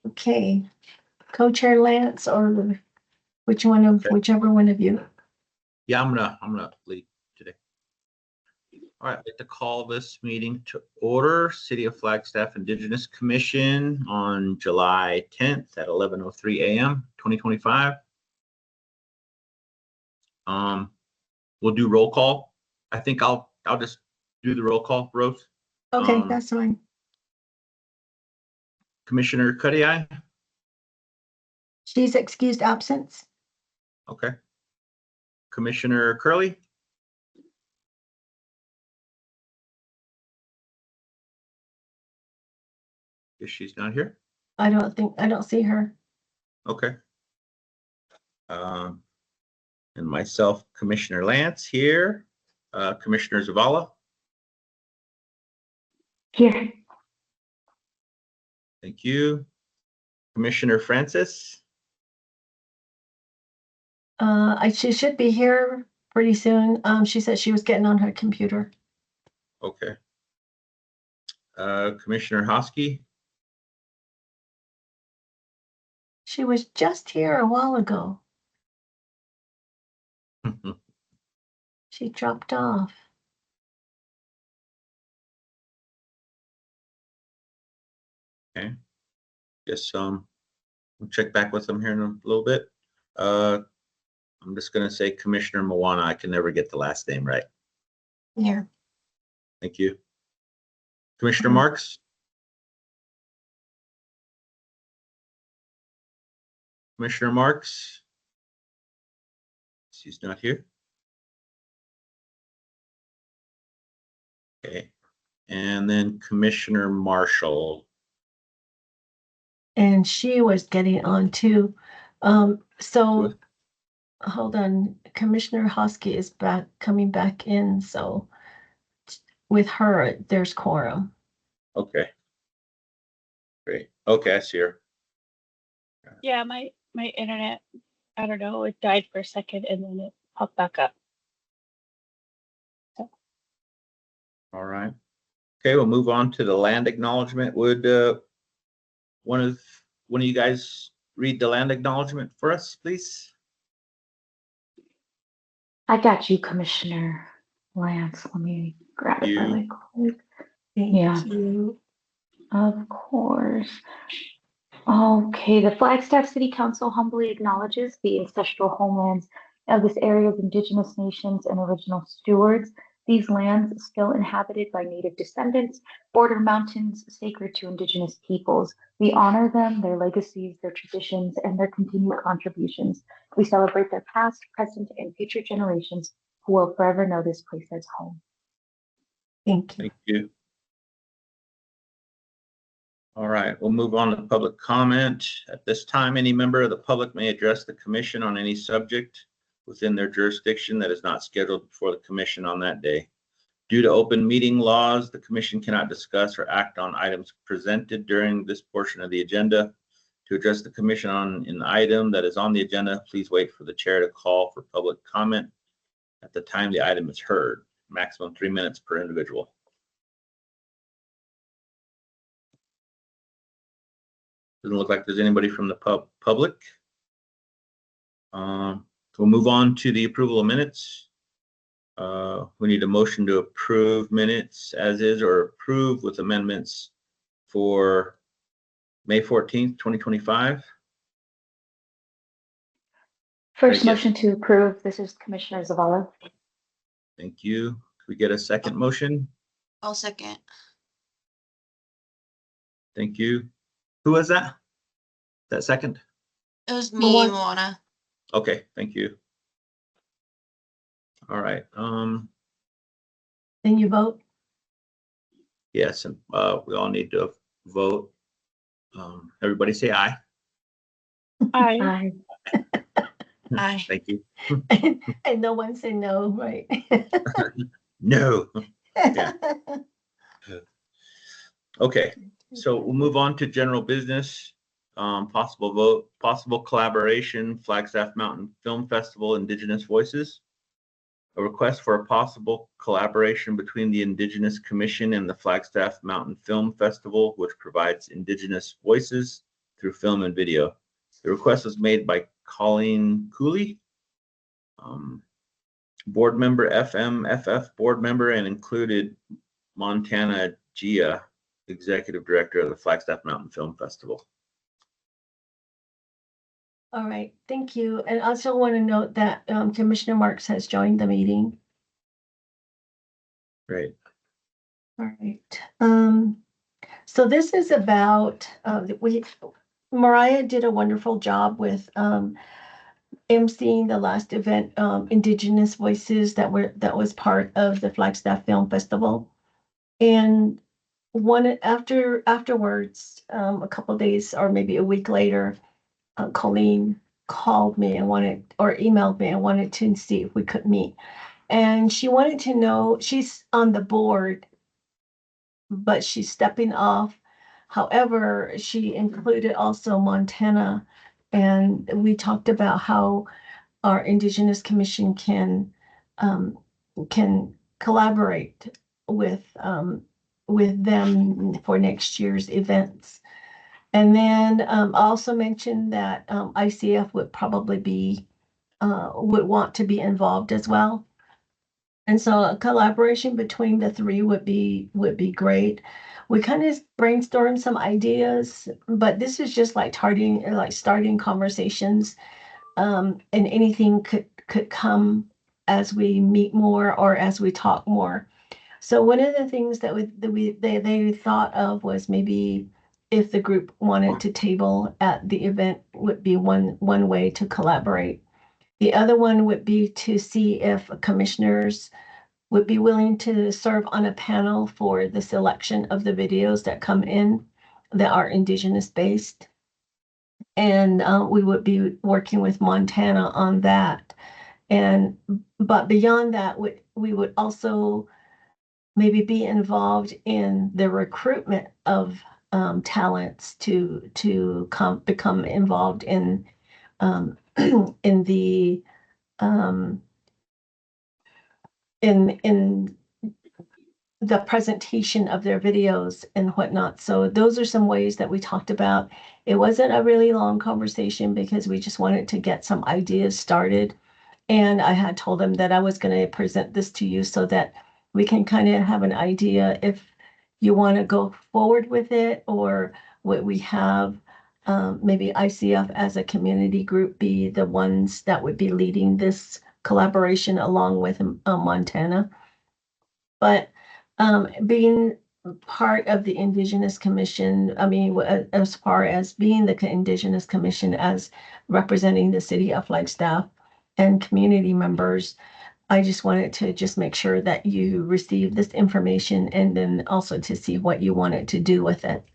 Okay, co-chair Lance or whichever one of you. Yeah, I'm gonna lead today. All right, I'd like to call this meeting to order. City of Flagstaff Indigenous Commission on July 10th at 11:03 a.m. 2025. We'll do roll call. I think I'll just do the roll call, Rose. Okay, that's fine. Commissioner Cuddy. She's excused absence. Okay. Commissioner Curley. Guess she's not here. I don't see her. Okay. And myself, Commissioner Lance here. Commissioner Zavala. Here. Thank you. Commissioner Francis. She should be here pretty soon. She said she was getting on her computer. Okay. Commissioner Hosky. She was just here a while ago. She dropped off. Okay. Guess we'll check back with them here in a little bit. I'm just gonna say Commissioner Moana. I can never get the last name right. Yeah. Thank you. Commissioner Marks. Commissioner Marks. She's not here. Okay. And then Commissioner Marshall. And she was getting on too. So hold on. Commissioner Hosky is coming back in. So with her, there's quorum. Okay. Great. Okay, I see her. Yeah, my internet, I don't know, it died for a second and then it popped back up. So. All right. Okay, we'll move on to the land acknowledgement. Would one of you guys read the land acknowledgement for us, please? I got you, Commissioner Lance. Let me grab it really quick. Thank you. Of course. Okay, the Flagstaff City Council humbly acknowledges the ancestral homelands of this area's Indigenous nations and original stewards. These lands, still inhabited by Native descendants, border mountains sacred to Indigenous peoples. We honor them, their legacies, their traditions, and their continued contributions. We celebrate their past, present, and future generations who will forever know this place as home. Thank you. Thank you. All right, we'll move on to public comment. At this time, any member of the public may address the commission on any subject within their jurisdiction that is not scheduled before the commission on that day. Due to open meeting laws, the commission cannot discuss or act on items presented during this portion of the agenda. To address the commission on an item that is on the agenda, please wait for the chair to call for public comment at the time the item is heard. Maximum 3 minutes per individual. Doesn't look like there's anybody from the public. We'll move on to the approval of minutes. We need a motion to approve minutes as is or approve with amendments for May 14th, 2025. First motion to approve. This is Commissioner Zavala. Thank you. Can we get a second motion? I'll second. Thank you. Who was that? That second? It was me, Moana. Okay, thank you. All right. Then you vote? Yes, and we all need to vote. Everybody say aye. Aye. Aye. Thank you. And no one said no, right? No. Yeah. Okay, so we'll move on to general business. Possible vote, possible collaboration, Flagstaff Mountain Film Festival, Indigenous Voices. A request for a possible collaboration between the Indigenous Commission and the Flagstaff Mountain Film Festival, which provides Indigenous voices through film and video. The request was made by Colleen Cooley, board member, FMFF board member, and included Montana Gia, executive director of the Flagstaff Mountain Film Festival. All right, thank you. And I also want to note that Commissioner Marks has joined the meeting. Great. All right. So this is about Mariah did a wonderful job with emceeing the last event, Indigenous Voices that was part of the Flagstaff Film Festival. And afterwards, a couple days or maybe a week later, Colleen called me and emailed me and wanted to see if we could meet. And she wanted to know, she's on the board, but she's stepping off. However, she included also Montana, and we talked about how our Indigenous Commission can collaborate with them for next year's events. And then I also mentioned that ICF would probably would want to be involved as well. And so a collaboration between the three would be great. We kind of brainstormed some ideas, but this is just like starting conversations. And anything could come as we meet more or as we talk more. So one of the things that they thought of was maybe if the group wanted to table at the event would be one way to collaborate. The other one would be to see if commissioners would be willing to serve on a panel for the selection of the videos that come in that are Indigenous based. And we would be working with Montana on that. But beyond that, we would also maybe be involved in the recruitment of talents to become involved in in the in the presentation of their videos and whatnot. So those are some ways that we talked about. It wasn't a really long conversation because we just wanted to get some ideas started. And I had told them that I was going to present this to you so that we can kind of have an idea if you want to go forward with it, or what we have, maybe ICF as a community group be the ones that would be leading this collaboration along with Montana. But being part of the Indigenous Commission, I mean, as far as being the Indigenous Commission as representing the city of Flagstaff and community members, I just wanted to just make sure that you receive this information and then also to see what you wanted to do with it.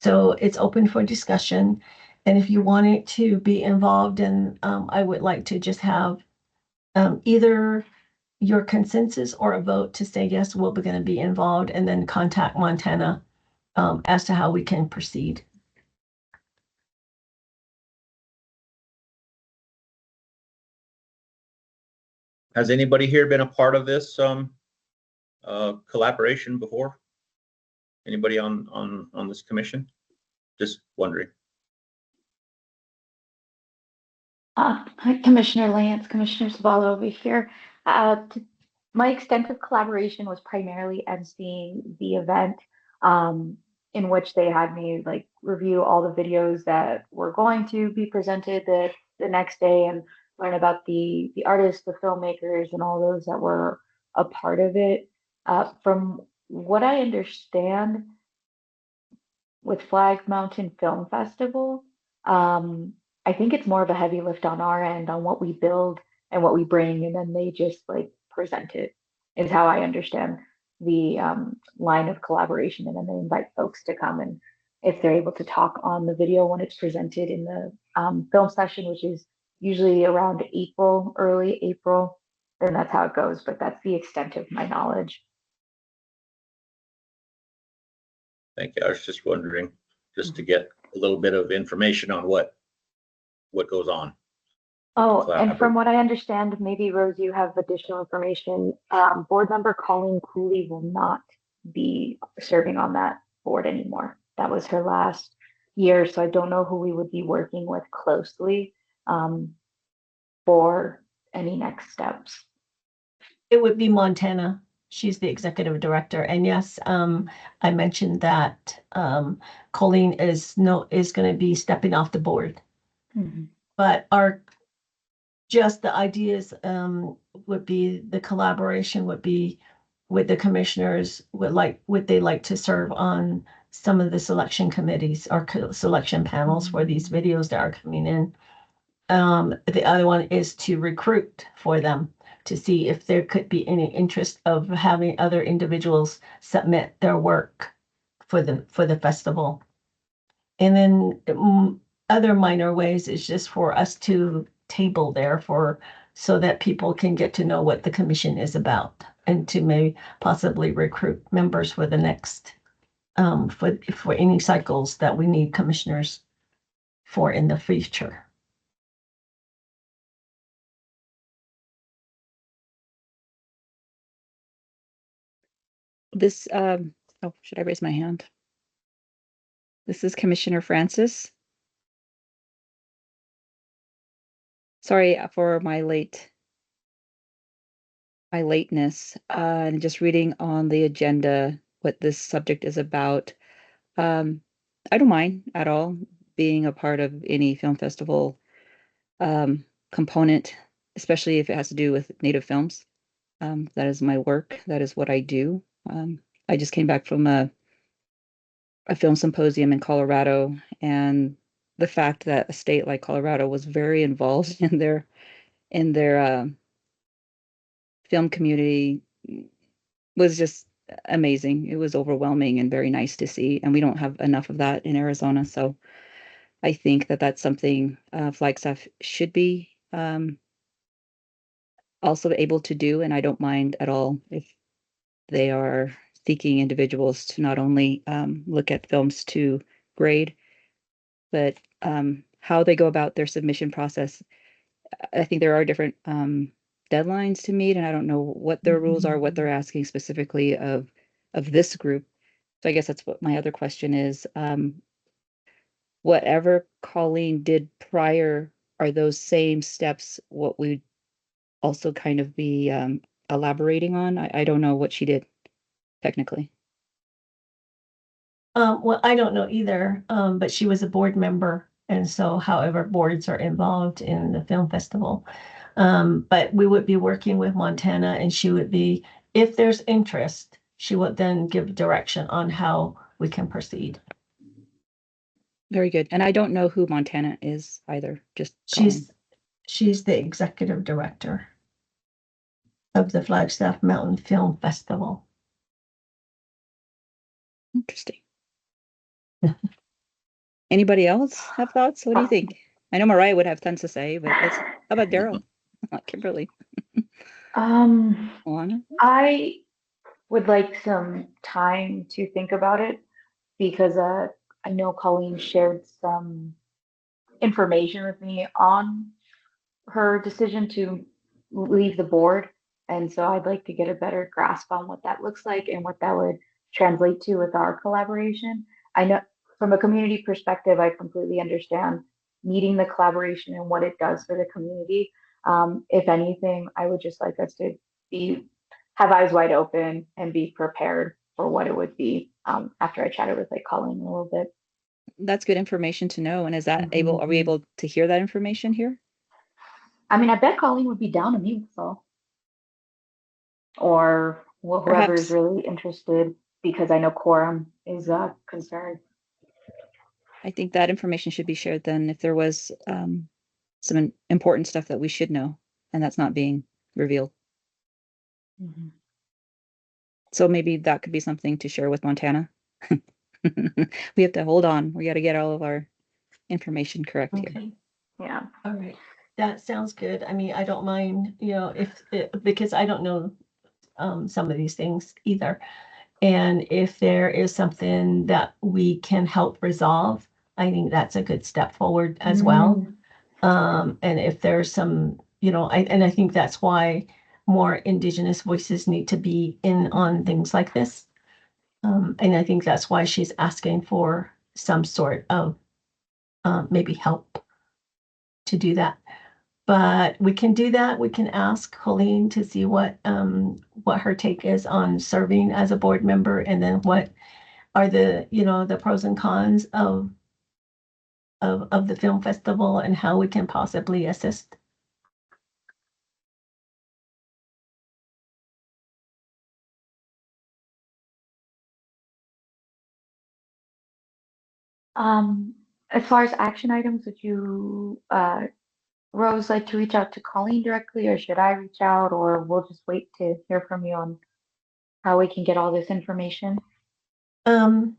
So it's open for discussion. And if you wanted to be involved, and I would like to just have either your consensus or a vote to say, yes, we're going to be involved, and then contact Montana as to how we can proceed. Has anybody here been a part of this collaboration before? Anybody on this commission? Just wondering. Hi, Commissioner Lance, Commissioner Zavala over here. My extensive collaboration was primarily emceeing the event, in which they had me like review all the videos that were going to be presented the next day and learn about the artists, the filmmakers, and all those that were a part of it. From what I understand, with Flag Mountain Film Festival, I think it's more of a heavy lift on our end on what we build and what we bring, and then they just like present it, is how I understand the line of collaboration. And then they invite folks to come, and if they're able to talk on the video when it's presented in the film session, which is usually around April, early April, then that's how it goes. But that's the extent of my knowledge. Thank you. I was just wondering, just to get a little bit of information on what goes on. Oh, and from what I understand, maybe Rose, you have additional information. Board member Colleen Cooley will not be serving on that board anymore. That was her last here, so I don't know who we would be working with closely for any next steps. It would be Montana. She's the executive director. And yes, I mentioned that Colleen is going to be stepping off the board. Mm-hmm. But the ideas would be, the collaboration would be with the commissioners, would they like to serve on some of the selection committees or selection panels for these videos that are coming in. The other one is to recruit for them, to see if there could be any interest of having other individuals submit their work for the festival. And then other minor ways is just for us to table there so that people can get to know what the commission is about, and to maybe possibly recruit members for the next for any cycles that we need commissioners for in the future. This, oh, should I raise my hand? This is Commissioner Francis. Sorry for my lateness, and just reading on the agenda what this subject is about. I don't mind at all being a part of any film festival component, especially if it has to do with Native films. That is my work. That is what I do. I just came back from a film symposium in Colorado, and the fact that a state like Colorado was very involved in their film community was just amazing. It was overwhelming and very nice to see, and we don't have enough of that in Arizona. So I think that that's something Flagstaff should be also able to do, and I don't mind at all if they are seeking individuals to not only look at films to grade, but how they go about their submission process. I think there are different deadlines to meet, and I don't know what their rules are, what they're asking specifically of this group. So I guess that's what my other question is. Whatever Colleen did prior, are those same steps what we also kind of be elaborating on? I don't know what she did technically. Well, I don't know either, but she was a board member, and so however boards are involved in the film festival. But we would be working with Montana, and she would be, if there's interest, she would then give direction on how we can proceed. Very good. And I don't know who Montana is either, just Colleen. She's the executive director of the Flagstaff Mountain Film Festival. Interesting. Anybody else have thoughts? What do you think? I know Mariah would have tons to say, but how about Daryl? Kimberly? Alana? I would like some time to think about it, because I know Colleen shared some information with me on her decision to leave the board. And so I'd like to get a better grasp on what that looks like and what that would translate to with our collaboration. I know from a community perspective, I completely understand needing the collaboration and what it does for the community. If anything, I would just like us to have eyes wide open and be prepared for what it would be after I chatted with Colleen a little bit. That's good information to know. And is that are we able to hear that information here? I mean, I bet Colleen would be down to meet, so. Or whoever is really interested, because I know quorum is concerned. I think that information should be shared then if there was some important stuff that we should know, and that's not being revealed. Mm-hmm. So maybe that could be something to share with Montana. We have to hold on. We got to get all of our information correct here. Yeah. All right. That sounds good. I mean, I don't mind, because I don't know some of these things either. And if there is something that we can help resolve, I think that's a good step forward as well. And if there's some, I think that's why more Indigenous voices need to be in on things like this. And I think that's why she's asking for some sort of maybe help to do that. But we can do that. We can ask Colleen to see what her take is on serving as a board member, and then what are the, the pros and cons of the film festival and how we can possibly assist. As far as action items, would you, Rose, like to reach out to Colleen directly, or should I reach out, or we'll just wait to hear from you on how we can get all this information? Why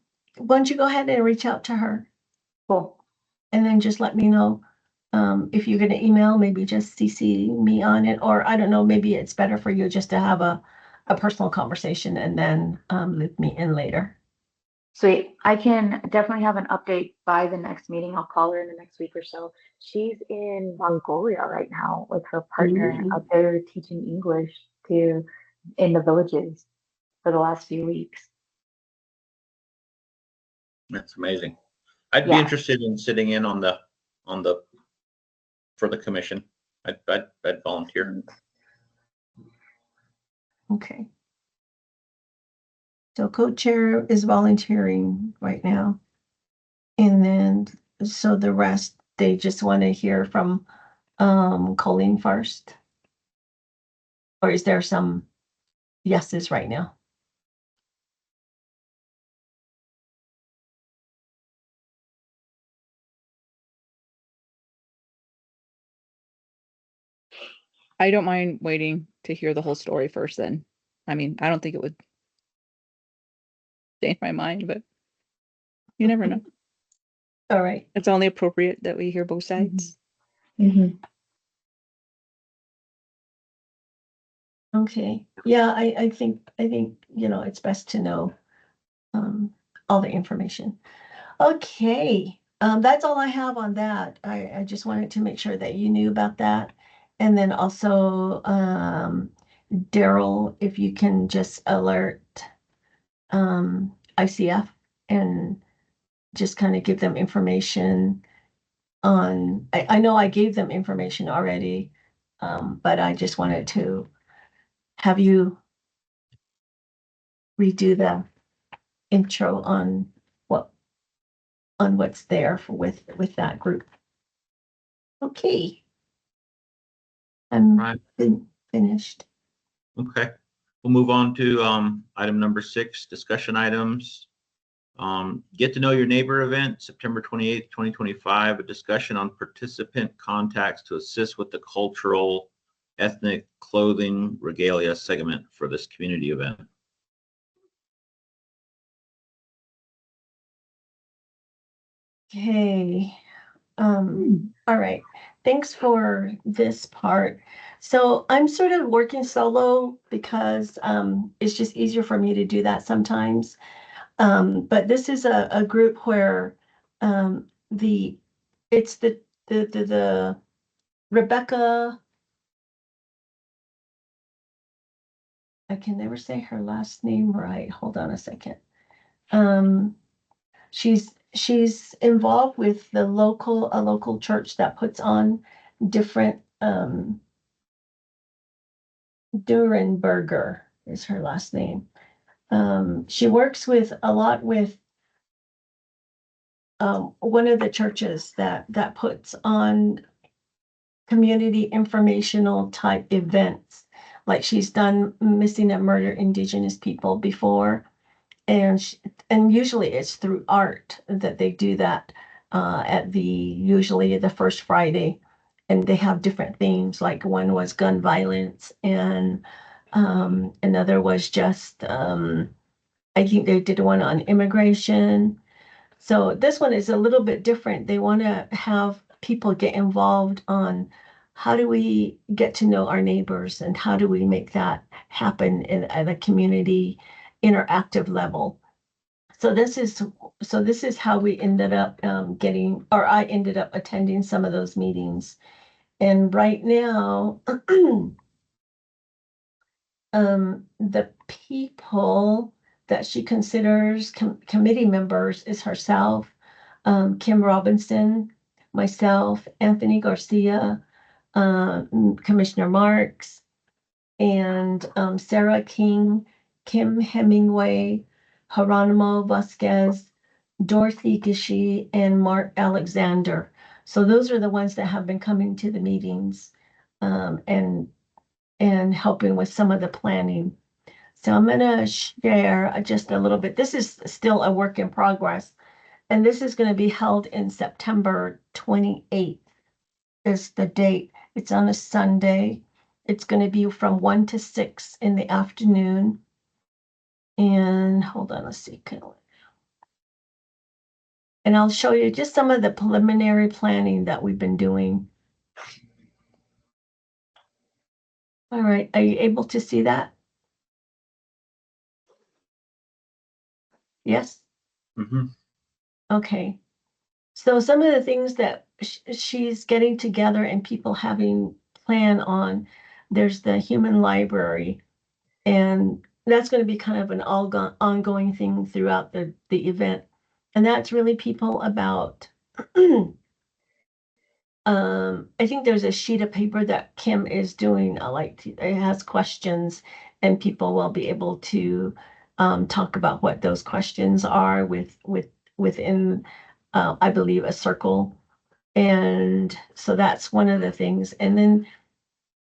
don't you go ahead and reach out to her, Cool. and then just let me know if you're going to email, maybe just CC me on it, or I don't know, maybe it's better for you just to have a personal conversation and then loop me in later. Sweet. I can definitely have an update by the next meeting. I'll call her in the next week or so. She's in Mongolia right now with her partner Ooh. out there teaching English to in the villages for the last few weeks. That's amazing. I'd be Yeah. interested in sitting in on the for the commission. I'd volunteer. Okay. So co-chair is volunteering right now. And then, so the rest, they just want to hear from Colleen first? Or is there some yeses right now? I don't mind waiting to hear the whole story first then. I mean, I don't think it would change my mind, but you never know. All right. It's only appropriate that we hear both sides. Mm-hmm. Okay. Yeah, I think, it's best to know all the information. Okay. That's all I have on that. I just wanted to make sure that you knew about that. And then also, Daryl, if you can just alert ICF and just kind of give them information on, I know I gave them information already, but I just wanted to have you redo the intro on what's there with that group. Okay. I'm Right. finished. Okay. We'll move on to item number 6, discussion items. Get to know your neighbor event, September 28th, 2025, a discussion on participant contacts to assist with the cultural, ethnic, clothing, regalia segment for this community event. Okay. All right. Thanks for this part. So I'm sort of working solo because it's just easier for me to do that sometimes. But this is a group where it's the Rebecca, I can never say her last name right. Hold on a second. She's involved with a local church that puts on different Durenberger is her last name. She works with a lot with one of the churches that puts on community informational type events. Like she's done missing and murdered Indigenous people before, and usually it's through art that they do that at usually the first Friday, and they have different themes. Like one was gun violence, and another was just I think they did one on immigration. So this one is a little bit different. They want to have people get involved on how do we get to know our neighbors and how do we make that happen at a community interactive level. So this is how we ended up I ended up attending some of those meetings. And right now, the people that she considers committee members is herself, Kim Robinson, myself, Anthony Garcia, Commissioner Marks, and Sarah King, Kim Hemingway, Geronimo Vasquez, Dorothy Gishi, and Mark Alexander. So those are the ones that have been coming to the meetings and helping with some of the planning. So I'm going to share just a little bit. This is still a work in progress, and this is going to be held in September 28th is the date. It's on a Sunday. It's going to be from 1 to 6 in the afternoon. And hold on, let's see. And I'll show you just some of the preliminary planning that we've been doing. All right, are you able to see that? Yes? Mm-hmm. Okay. So some of the things that she's getting together and people having plan on, there's the human library, and that's going to be kind of an ongoing thing throughout the event. And that's really people about I think there's a sheet of paper that Kim is doing, it has questions, and people will be able to talk about what those questions are within, I believe, a circle. And so that's one of the things. And then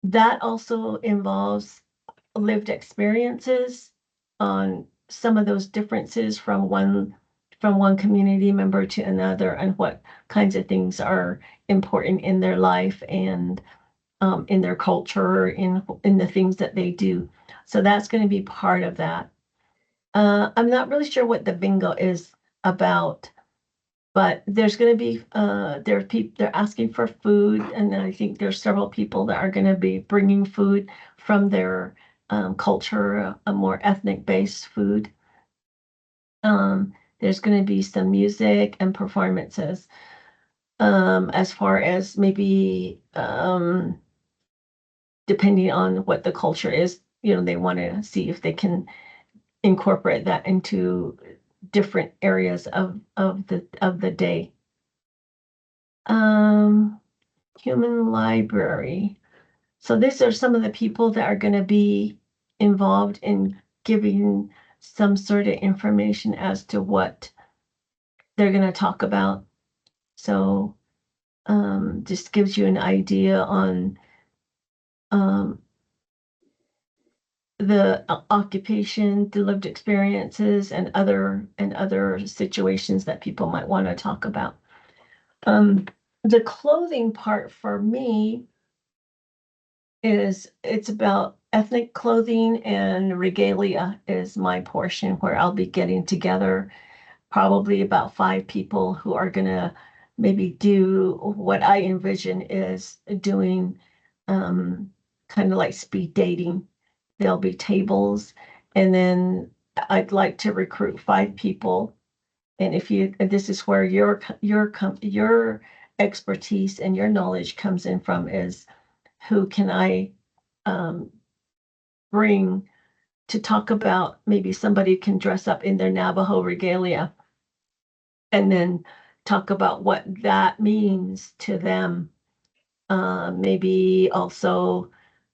that also involves lived experiences on some of those differences from one community member to another, and what kinds of things are important in their life and in their culture, in the things that they do. So that's going to be part of that. I'm not really sure what the bingo is about, but there's going to be they're asking for food, and I think there's several people that are going to be bringing food from their culture, a more ethnic based food. There's going to be some music and performances, as far as maybe depending on what the culture is, they want to see if they can incorporate that into different areas of the day. Human library. So these are some of the people that are going to be involved in giving some sort of information as to what they're going to talk about. So just gives you an idea on the occupation, the lived experiences, and other situations that people might want to talk about. The clothing part for me it's about ethnic clothing, and regalia is my portion, where I'll be getting together probably about 5 people who are going to maybe do what I envision is doing, kind of like speed dating. There'll be tables, and then I'd like to recruit 5 people. And this is where your expertise and your knowledge comes in from, is who can I bring to talk about, maybe somebody can dress up in their Navajo regalia and then talk about what that means to them. Maybe also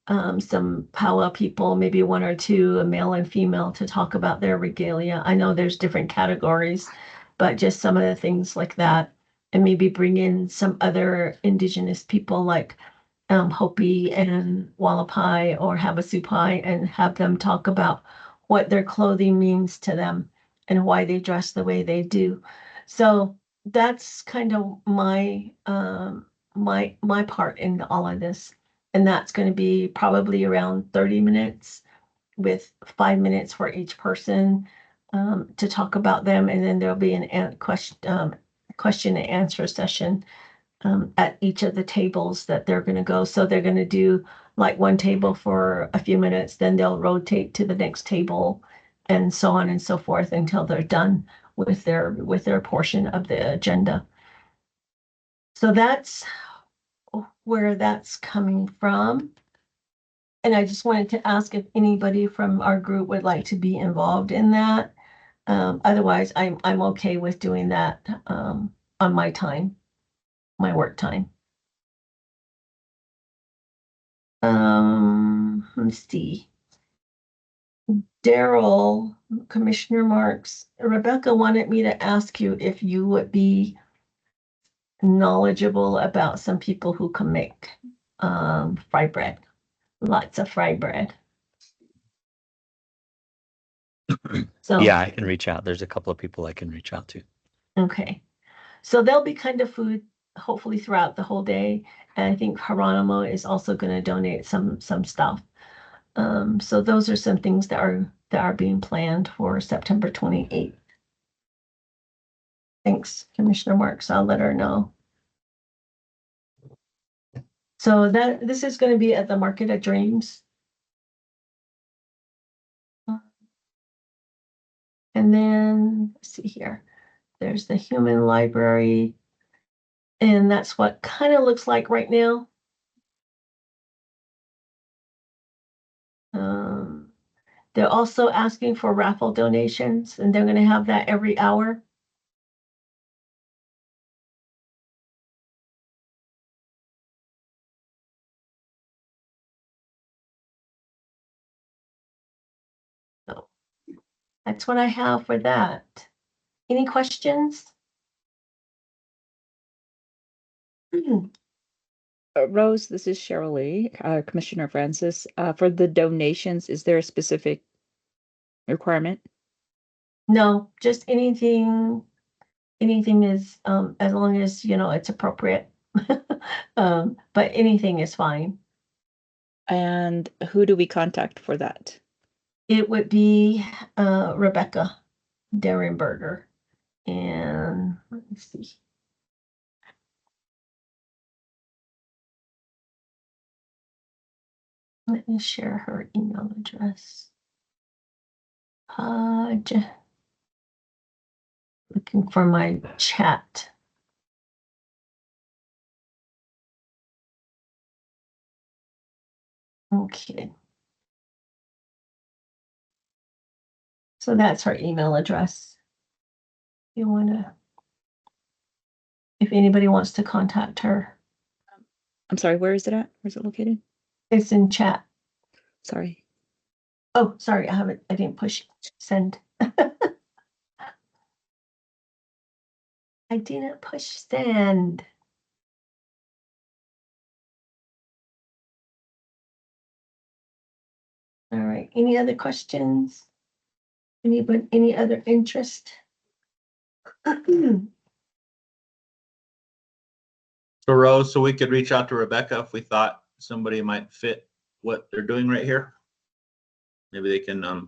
some powwow people, maybe 1 or 2, a male and female, to talk about their regalia. I know there's different categories, but just some of the things like that. And maybe bring in some other Indigenous people like Hopi and Wallapai or Havasupai, and have them talk about what their clothing means to them and why they dress the way they do. So that's kind of my part in all of this. And that's going to be probably around 30 minutes, with 5 minutes for each person to talk about them. And then there'll be an question and answer session at each of the tables that they're going to go. So they're going to do like one table for a few minutes, then they'll rotate to the next table, and so on and so forth until they're done with their portion of the agenda. So that's where that's coming from. And I just wanted to ask if anybody from our group would like to be involved in that. Otherwise, I'm okay with doing that on my time, my work time. Let's see. Daryl, Commissioner Marks, Rebecca wanted me to ask you if you would be knowledgeable about some people who can make fry bread, lots of fry bread. So Yeah, I can reach out. There's a couple of people I can reach out to. okay, so there'll be kind of food hopefully throughout the whole day, and I think Geronimo is also going to donate some stuff. So those are some things that are being planned for September 28th. Thanks, Commissioner Marks. I'll let her know. So this is going to be at the Market of Dreams. And then let's see here. There's the Human Library. And that's what kind of looks like right now. They're also asking for raffle donations, and they're going to have that every hour. So that's what I have for that. Any questions? Rose, this is Cheryl Lee, Commissioner Francis. For the donations, is there a specific requirement? No, just anything is as long as it's appropriate. But anything is fine. And who do we contact for that? It would be Rebecca Derenberger. And let me see. Let me share her email address. Looking for my chat. Okay. So that's her email address. If anybody wants to contact her, I'm sorry, where is it at? Where's it located? it's in chat. Sorry. Oh, sorry, I didn't push send. I didn't push send. All right, any other questions? Any other interest? So Rose, so we could reach out to Rebecca if we thought somebody might fit what they're doing right here. Maybe they can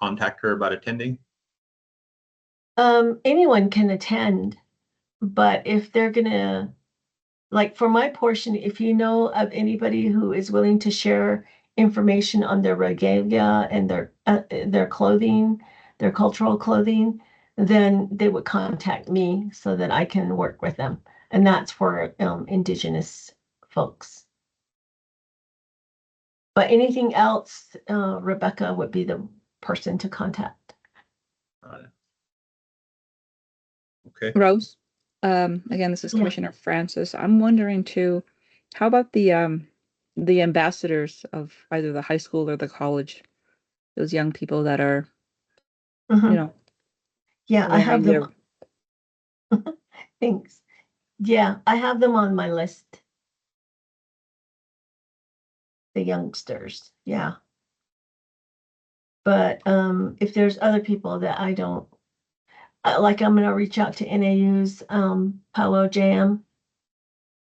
contact her about attending. Anyone can attend, but if they're gonna, like for my portion, if you know of anybody who is willing to share information on their regalia and their clothing, their cultural clothing, then they would contact me so that I can work with them. And that's for Indigenous folks. But anything else, Rebecca would be the person to contact. Okay. Rose, again, this is Yeah. Commissioner Francis. I'm wondering too, how about the ambassadors of either the high school or the college? Those young people that are, Mhm. Yeah, I have wearing them. Thanks. Yeah, I have them on my list. The youngsters, yeah. But if there's other people that I don't like, I'm gonna reach out to NAU's Powwow Jam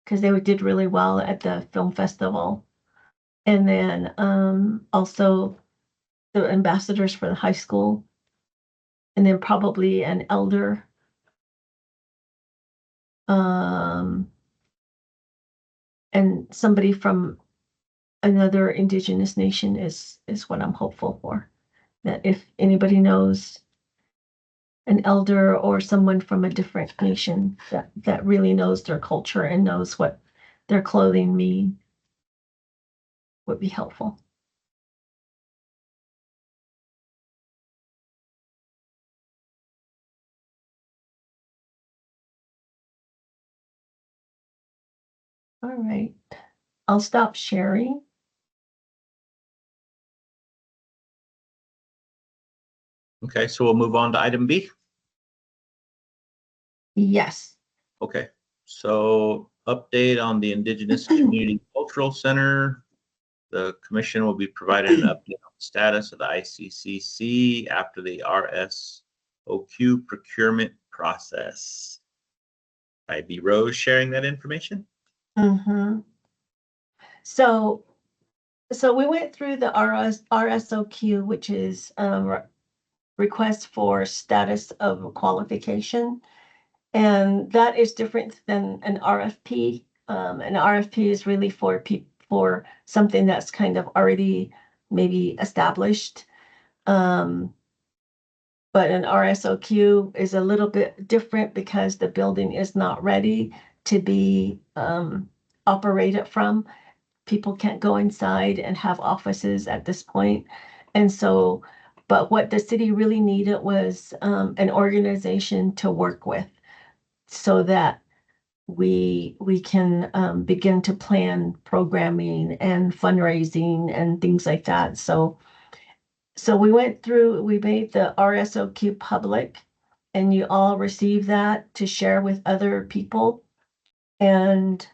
because they did really well at the film festival, and then also the ambassadors for the high school, and then probably an elder. And somebody from another Indigenous nation is what I'm hopeful for. That if anybody knows an elder or someone from a different nation that really knows their culture and knows what their clothing mean would be helpful. All right. I'll stop sharing. Okay, so we'll move on to item B. Yes. Okay, so update on the Indigenous Community Cultural Center. The commission will be provided an update on the status of the ICCC after the RSOQ procurement process. IB Rose sharing that information. Mm-hmm. So we went through the RSOQ, which is request for status of qualification. And that is different than an RFP. An RFP is really for for something that's kind of already maybe established. But an RSOQ is a little bit different because the building is not ready to be operated from. People can't go inside and have offices at this point. And so, but what the city really needed was an organization to work with so that we can begin to plan programming and fundraising and things like that. So we went through, we made the RSOQ public, and you all received that to share with other people. And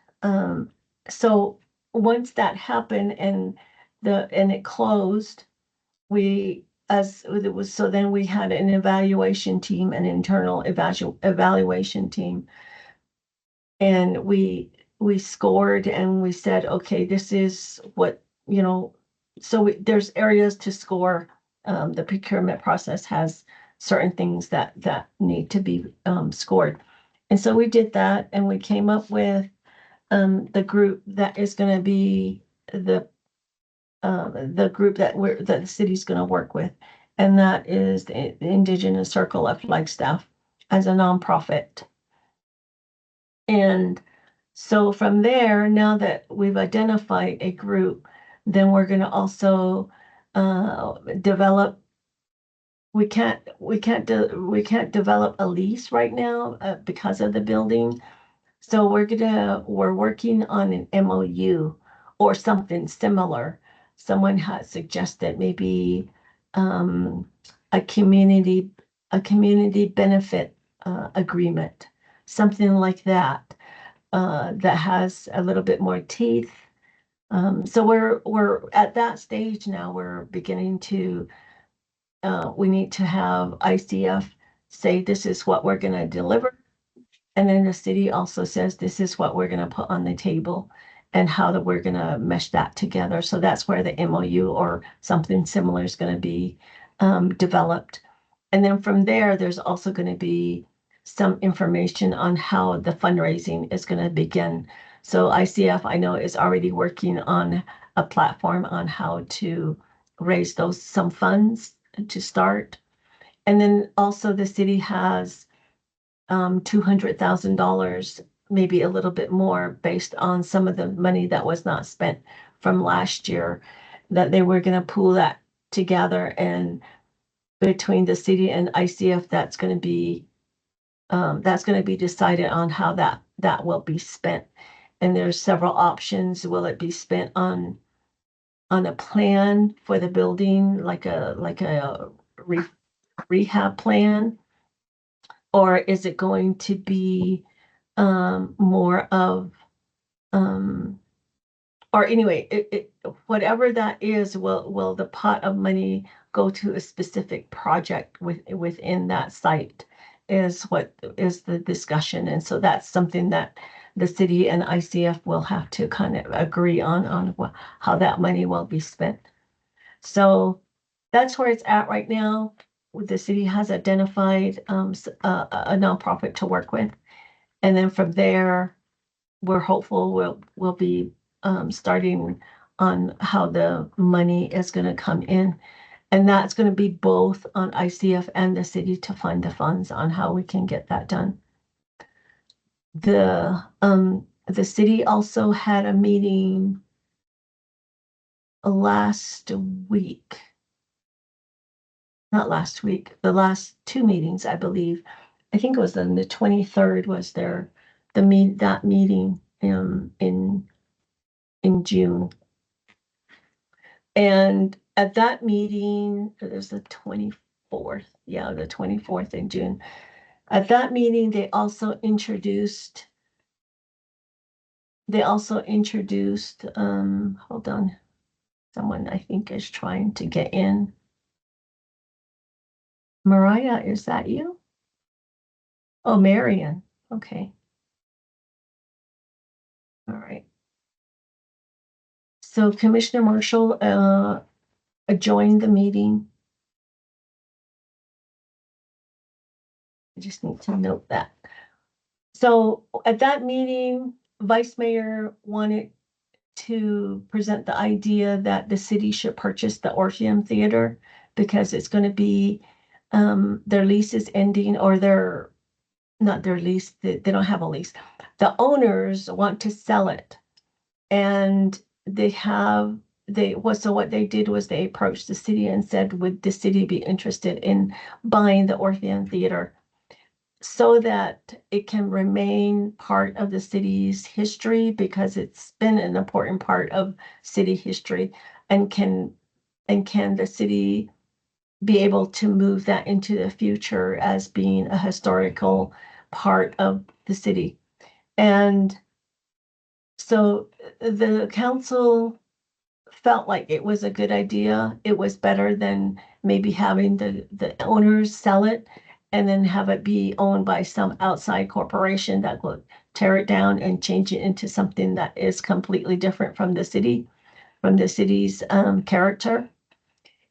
so once that happened and it closed, we as it was so then we had an evaluation team, an internal evaluation team, and we scored and we said, okay, this is what, so there's areas to score. The procurement process has certain things that need to be scored. And so we did that and we came up with the group that is going to be the group that the city's going to work with. And that is the Indigenous Circle of Flagstaff as a nonprofit. And so from there, now that we've identified a group, then we're going to also develop. We can't develop a lease right now because of the building. So we're working on an MOU or something similar. Someone has suggested maybe a community benefit agreement, something like that. That has a little bit more teeth. So we're at that stage now. We're beginning to we need to have ICF say this is what we're going to deliver, and then the city also says this is what we're going to put on the table, and how that we're going to mesh that together. So that's where the MOU or something similar is going to be developed, and then from there, there's also going to be some information on how the fundraising is going to begin. So ICF, I know, is already working on a platform on how to raise some funds to start. And then also the city has $200,000, maybe a little bit more, based on some of the money that was not spent from last year, that they were going to pool that together, and between the city and ICF, that's going to be decided on how that will be spent. And there's several options. Will it be spent on a plan for the building, like a rehab plan, or is it going to be more of or anyway, whatever that is, will the pot of money go to a specific project within that site is what is the discussion. And so that's something that the city and ICF will have to kind of agree on how that money will be spent. So that's where it's at right now. The city has identified a nonprofit to work with. And then from there, we're hopeful we'll be starting on how the money is going to come in. And that's going to be both on ICF and the city to find the funds on how we can get that done. The city also had a meeting last week. Not last week, the last two meetings, I believe. I think it was on the 23rd was that meeting. in June. And at that meeting, there's the 24th, yeah, the 24th in June. At that meeting, they also introduced, hold on, someone I think is trying to get in. Mariah, is that you? Oh, Marion, okay. All right. So Commissioner Marshall joined the meeting. I just need to note that. So at that meeting, Vice Mayor wanted to present the idea that the city should purchase the Orpheum Theater because it's going to be their lease is ending, or not their lease, they don't have a lease. The owners want to sell it, and so what they did was they approached the city and said, would the city be interested in buying the Orpheum Theater so that it can remain part of the city's history, because it's been an important part of city history, and can the city be able to move that into the future as being a historical part of the city. And so the council felt like it was a good idea. It was better than maybe having the owners sell it and then have it be owned by some outside corporation that will tear it down and change it into something that is completely different from the city's character.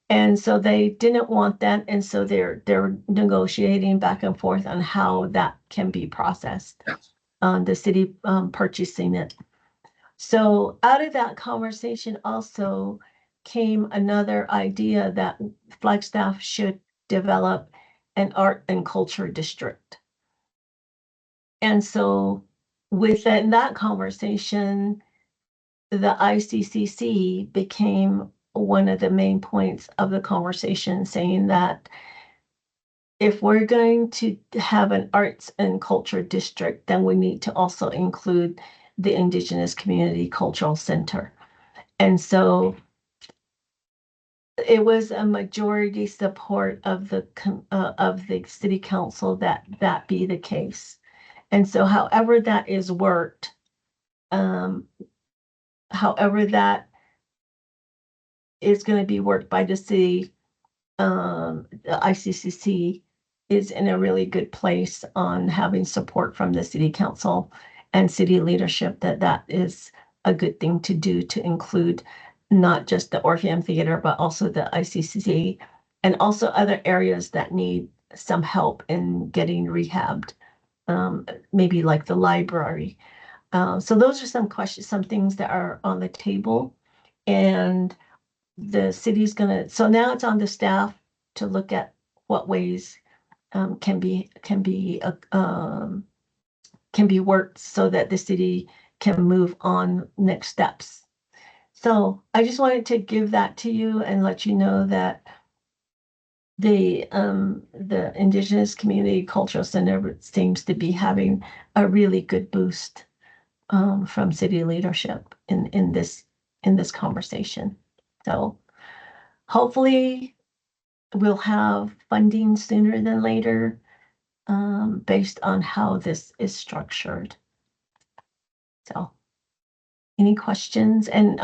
And so they didn't want that, and so they're negotiating back and forth on how that can be processed. The city purchasing it. So out of that conversation also came another idea that Flagstaff should develop an art and culture district. And so within that conversation, the ICCC became one of the main points of the conversation, saying that if we're going to have an arts and culture district, then we need to also include the Indigenous Community Cultural Center. And so it was a majority support of the city council that be the case. And so however that is worked, however that is going to be worked by the city, the ICCC is in a really good place on having support from the city council and city leadership, that is a good thing to do, to include not just the Orpheum Theater, but also the ICCC and also other areas that need some help in getting rehabbed, maybe like the library. So those are some questions, some things that are on the table, and the city's so now it's on the staff to look at what ways can be worked so that the city can move on next steps. So I just wanted to give that to you and let you know that the Indigenous Community Cultural Center seems to be having a really good boost from city leadership in this conversation. So hopefully we'll have funding sooner than later, based on how this is structured. So any questions? And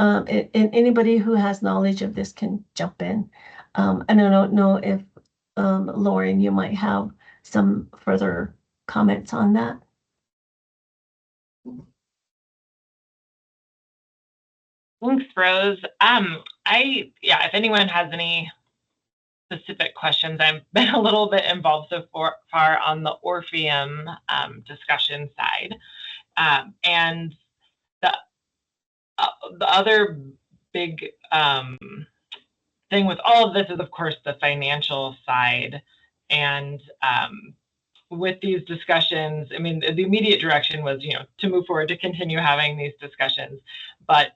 anybody who has knowledge of this can jump in. And I don't know if Lauren, you might have some further comments on that. Thanks, Rose. If anyone has any specific questions, I've been a little bit involved so far on the Orpheum discussion side. And the other big thing with all of this is, of course, the financial side. And with these discussions, I mean, the immediate direction was, to move forward, to continue having these discussions. But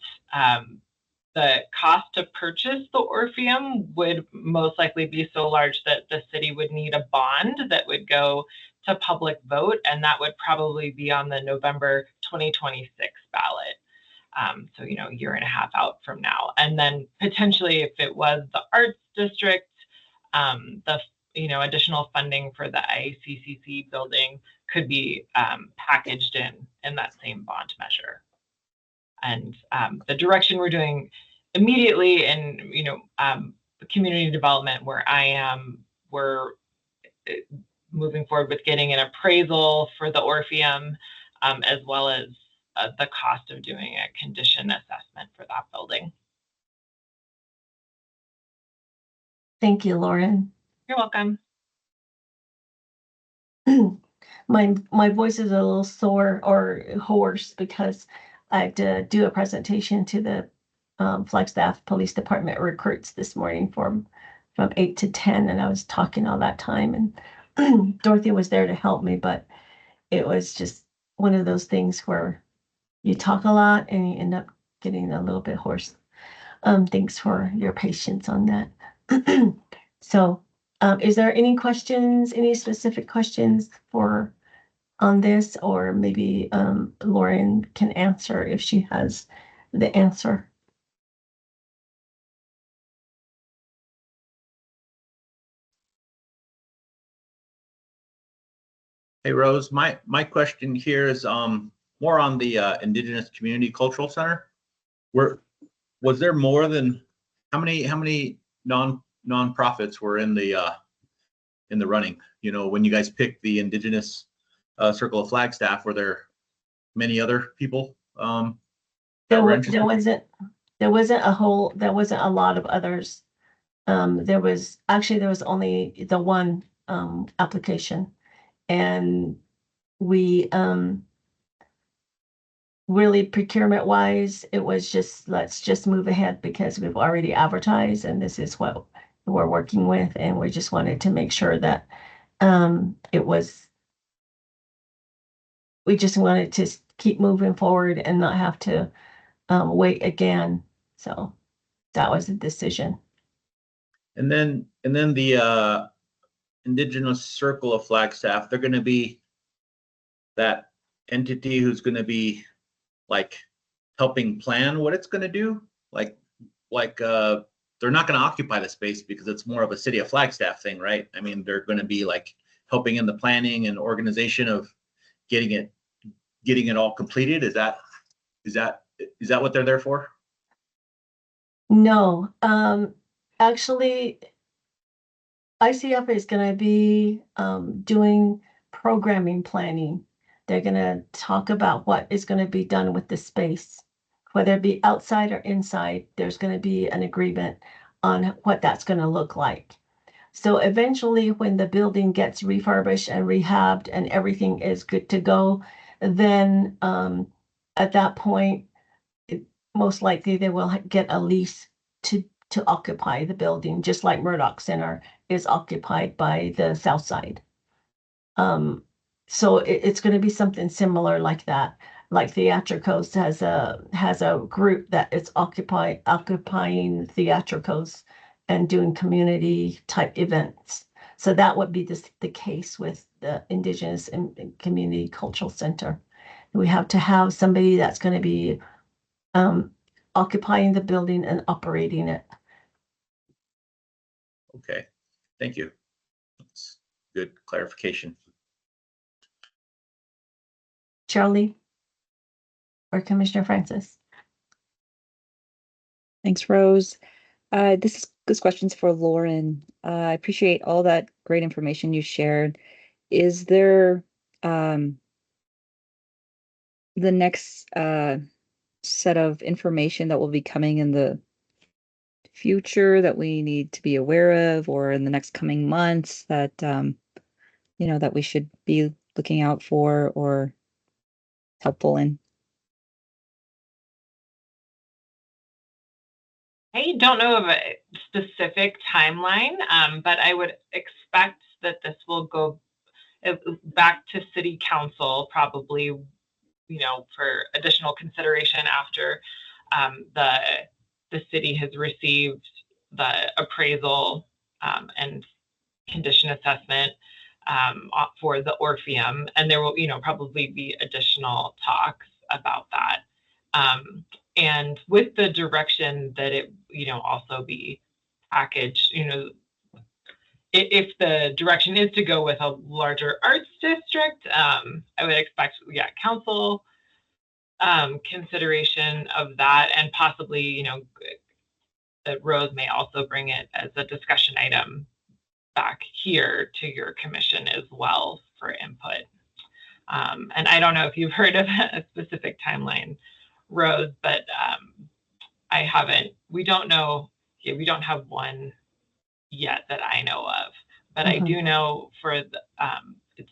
the cost to purchase the Orpheum would most likely be so large that the city would need a bond that would go to public vote, and that would probably be on the November 2026 ballot. So, a year and a half out from now. And then potentially if it was the arts district, the additional funding for the IACCC building could be packaged in that same bond measure. And the direction we're doing immediately in community development where I am, we're moving forward with getting an appraisal for the Orpheum, as well as the cost of doing a condition assessment for that building. Thank you, Lauren. You're welcome. My voice is a little sore or hoarse because I had to do a presentation to the Flagstaff Police Department recruits this morning from 8 to 10, and I was talking all that time, and Dorothy was there to help me, but it was just one of those things where you talk a lot and you end up getting a little bit hoarse. Thanks for your patience on that. So, is there any questions, any specific questions on this, or maybe Lauren can answer if she has the answer? Hey, Rose, my question here is more on the Indigenous Community Cultural Center. Was there more than how many nonprofits were in the running? When you guys picked the Indigenous Circle of Flagstaff, were there many other people? There wasn't a lot of others. There was only the one application, and we really procurement wise, it was just, let's just move ahead because we've already advertised and this is what we're working with, and we just wanted to make sure that we just wanted to keep moving forward and not have to wait again. So that was the decision. And then the Indigenous Circle of Flagstaff, they're going to be that entity who's going to be like helping plan what it's going to do. Like they're not going to occupy the space because it's more of a City of Flagstaff thing, right? I mean, they're going to be like helping in the planning and organization of getting it all completed. Is that what they're there for? No, actually, ICF is going to be doing programming planning. They're going to talk about what is going to be done with the space, whether it be outside or inside. There's going to be an agreement on what that's going to look like. So eventually, when the building gets refurbished and rehabbed and everything is good to go, then at that point, most likely they will get a lease to occupy the building, just like Murdoch Center is occupied by the South Side. So it's going to be something similar like that. Like Theatricals has a group that is occupying Theatricals and doing community type events. So that would be the case with the Indigenous and Community Cultural Center. We have to have somebody that's going to be occupying the building and operating it. Okay, thank you. That's good clarification. Charlie or Commissioner Francis? Thanks, Rose. This question's for Lauren. I appreciate all that great information you shared. Is there the next set of information that will be coming in the future that we need to be aware of, or in the next coming months that that we should be looking out for or helpful in? I don't know of a specific timeline, but I would expect that this will go back to City Council probably, for additional consideration after the city has received the appraisal and condition assessment. for the Orpheum, and there will, probably be additional talks about that. And with the direction that it, also be packaged, if the direction is to go with a larger arts district, I would expect, council consideration of that, and possibly, that Rose may also bring it as a discussion item back here to your commission as well for input. And I don't know if you've heard of a specific timeline, Rose, but I haven't. We don't know. Yeah, we don't have one yet that I know of. But I do know for the, it's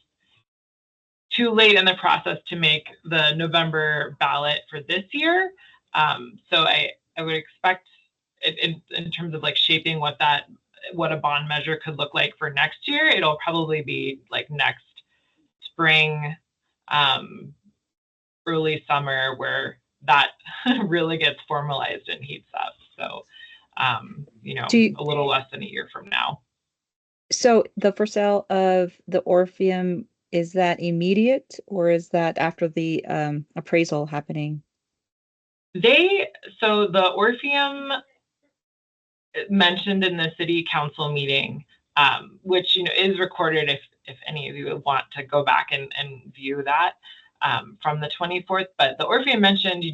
too late in the process to make the November ballot for this year. So I would expect in terms of like shaping what a bond measure could look like for next year, it'll probably be like next spring, early summer, where that really gets formalized and heats up. So, a little less than a year from now. So the for sale of the Orpheum, is that immediate, or is that after the appraisal happening? So the Orpheum mentioned in the city council meeting, which is recorded if any of you would want to go back and view that from the 24th. But the Orpheum mentioned,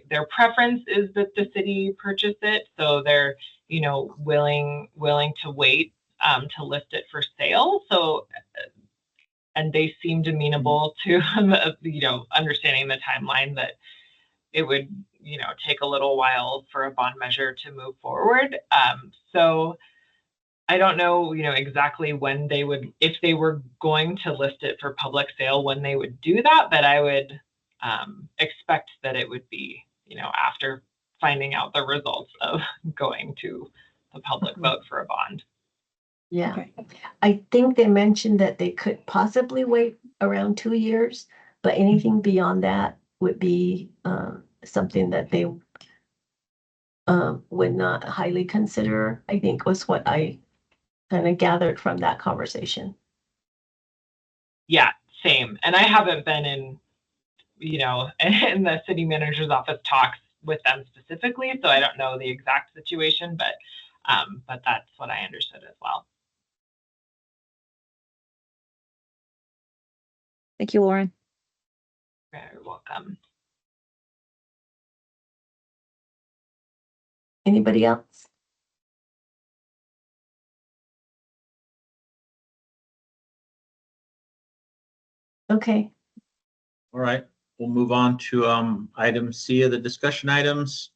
their preference is that the city purchase it, so they're willing to wait to list it for sale. So, and they seemed amenable to understanding the timeline, that it would take a little while for a bond measure to move forward. So I don't know, exactly when they would, if they were going to list it for public sale, when they would do that, but I would expect that it would be, after finding out the results of going to the public vote for a bond. Yeah. Okay. I think they mentioned that they could possibly wait around 2 years, but anything beyond that would be something that they would not highly consider, I think was what I kind of gathered from that conversation. Yeah, same. And I haven't been in, in the city manager's office talks with them specifically, so I don't know the exact situation, but that's what I understood as well. Thank you, Lauren. You're welcome. Anybody else? Okay. All right, we'll move on to item C of the discussion items.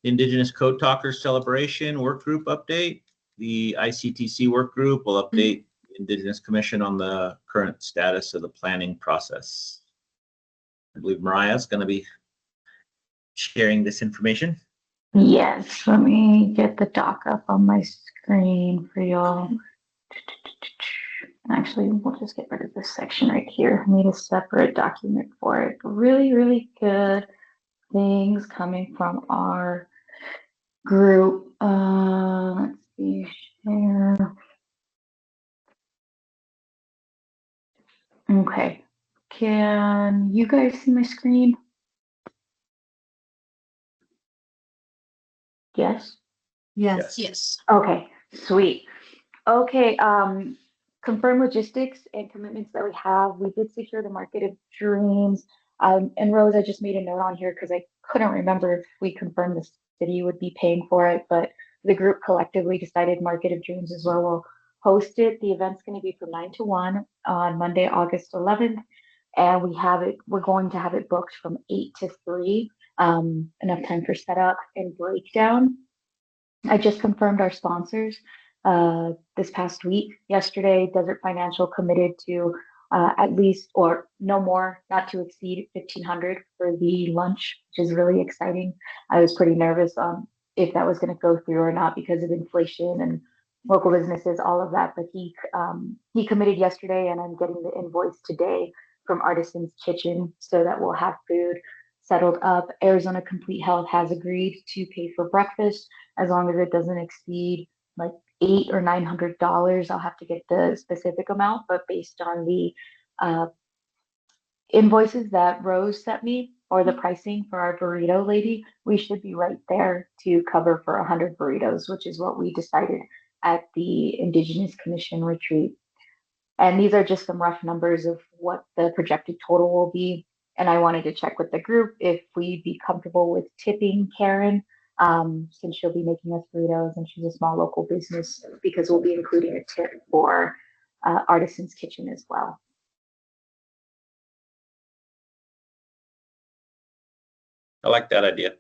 Indigenous Code Talkers Celebration Work Group update. The ICTC work group will update the Indigenous Commission on the current status of the planning process. I believe Mariah is going to be sharing this information. Yes, let me get the doc up on my screen for y'all. Actually, we'll just get rid of this section right here. I need a separate document for it. Really, really good things coming from our group. Let's see, share. Okay, can you guys see my screen? Yes? Yes. Yes. Okay, sweet. Okay, confirm logistics and commitments that we have. We did secure the Market of Dreams. And Rose, I just made a note on here because I couldn't remember if we confirmed the city would be paying for it, but the group collectively decided Market of Dreams as well will host it. The event's going to be from 9 to 1 on Monday, August 11th. And we're going to have it booked from 8 to 3, enough time for setup and breakdown. I just confirmed our sponsors this past week. Yesterday, Desert Financial committed to at least, or no more, not to exceed 1,500 for the lunch, which is really exciting. I was pretty nervous if that was going to go through or not because of inflation and local businesses, all of that. But he committed yesterday, and I'm getting the invoice today from Artisan's Kitchen so that we'll have food settled up. Arizona Complete Health has agreed to pay for breakfast as long as it doesn't exceed like $800 or $900. I'll have to get the specific amount, but based on the uh, invoices that Rose sent me or the pricing for our burrito lady, we should be right there to cover for 100 burritos, which is what we decided at the Indigenous Commission retreat. And these are just some rough numbers of what the projected total will be. And I wanted to check with the group if we'd be comfortable with tipping Karen, since she'll be making us burritos and she's a small local business, because we'll be including a tip for Artisan's Kitchen as well. I like that idea.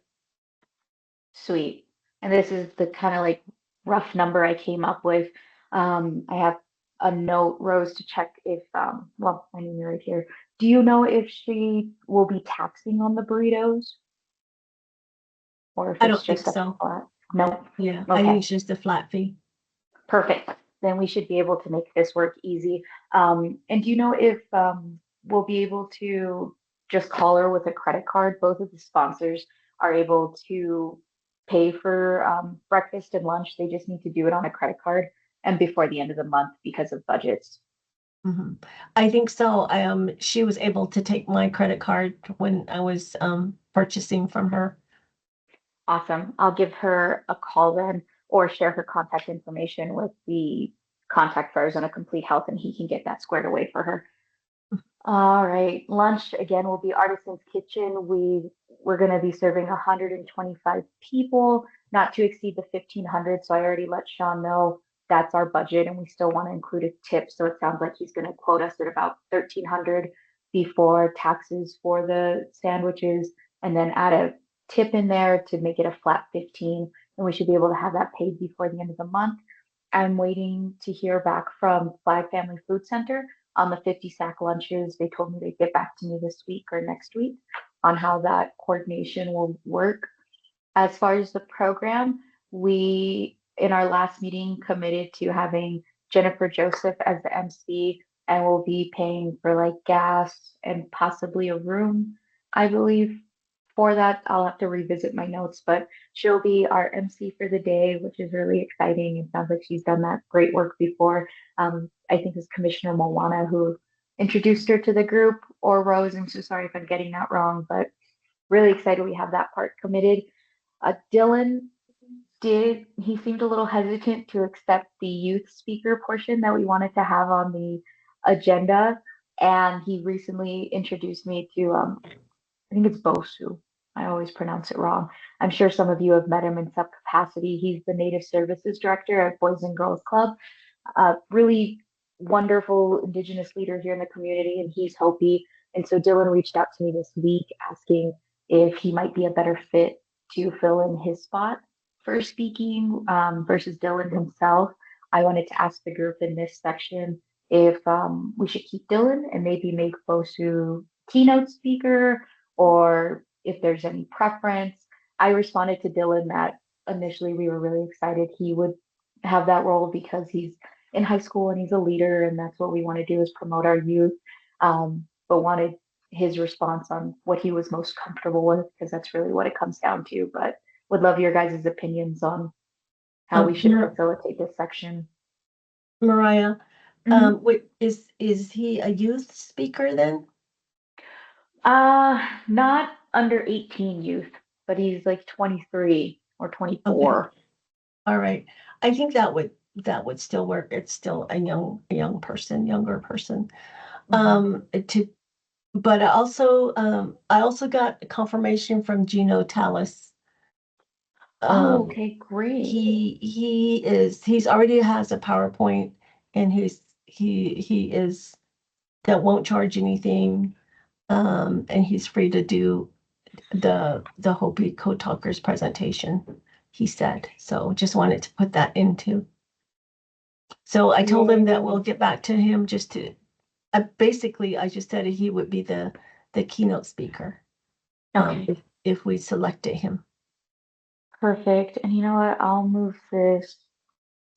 Sweet. And this is the kind of like rough number I came up with. I have a note, Rose, to check if, well, I mean, you're right here. Do you know if she will be taxing on the burritos? Or if I it's don't think just a so. flat? No. Yeah, I Okay. think it's just a flat fee. Perfect. Then we should be able to make this work easy. And do you know if we'll be able to just call her with a credit card? Both of the sponsors are able to pay for breakfast and lunch. They just need to do it on a credit card and before the end of the month because of budgets. Mhm. I think so. She was able to take my credit card when I was purchasing from her. Awesome. I'll give her a call then or share her contact information with the contact for Arizona Complete Health and he can get that squared away for her. All right, lunch again will be Artisan's Kitchen. We're going to be serving 125 people, not to exceed the 1,500. So I already let Sean know that's our budget, and we still want to include a tip. So it sounds like he's going to quote us at about 1,300 before taxes for the sandwiches, and then add a tip in there to make it a flat 15. And we should be able to have that paid before the end of the month. I'm waiting to hear back from Flag Family Food Center on the 50 sack lunches. They told me they'd get back to me this week or next week on how that coordination will work. As far as the program, we, in our last meeting, committed to having Jennifer Joseph as the MC, and we'll be paying for like gas and possibly a room, I believe. For that, I'll have to revisit my notes, but she'll be our MC for the day, which is really exciting. It sounds like she's done that great work before. I think it's Commissioner Moana who introduced her to the group, or Rose. I'm so sorry if I'm getting that wrong, but really excited we have that part committed. Dylan he seemed a little hesitant to accept the youth speaker portion that we wanted to have on the agenda. And he recently introduced me to, I think it's Bosu. I always pronounce it wrong. I'm sure some of you have met him in some capacity. He's the Native Services Director at Boys and Girls Club. Really wonderful Indigenous leader here in the community, and he's Hopi. And so Dylan reached out to me this week asking if he might be a better fit to fill in his spot for speaking versus Dylan himself. I wanted to ask the group in this section if we should keep Dylan and maybe make Bosu keynote speaker, or if there's any preference. I responded to Dylan that initially we were really excited he would have that role because he's in high school and he's a leader, and that's what we want to do is promote our youth. But wanted his response on what he was most comfortable with, because that's really what it comes down to. But would love your guys' opinions on how we should facilitate this section. Mariah, is he a youth speaker then? Not under 18 youth, but he's like 23 or 24. Okay. All right. I think that would still work. It's still a younger person. But I also got confirmation from Gino Tallis. Okay, great. He's already has a PowerPoint, and he is that won't charge anything. And he's free to do the Hopi Code Talkers presentation, he said. So just wanted to put that into. So I told him that we'll get back to him just to, basically, I just said he would be the keynote speaker. Okay. If we selected him. Perfect. And you know what? I'll move this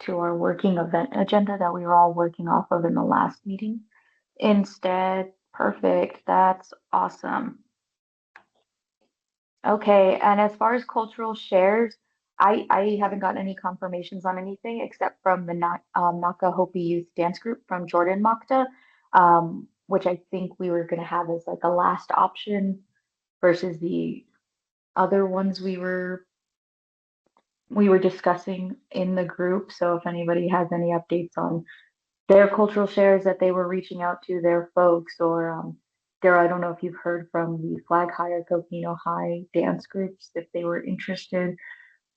to our working event agenda that we were all working off of in the last meeting instead. Perfect. That's awesome. Okay. And as far as cultural shares, I haven't gotten any confirmations on anything except from the Naka Hopi Youth Dance Group from Jordan Makta, which I think we were going to have as like a last option versus the other ones we were discussing in the group. So if anybody has any updates on their cultural shares that they were reaching out to their folks, or Daryl, I don't know if you've heard from the Flag High or Coquino High dance groups if they were interested.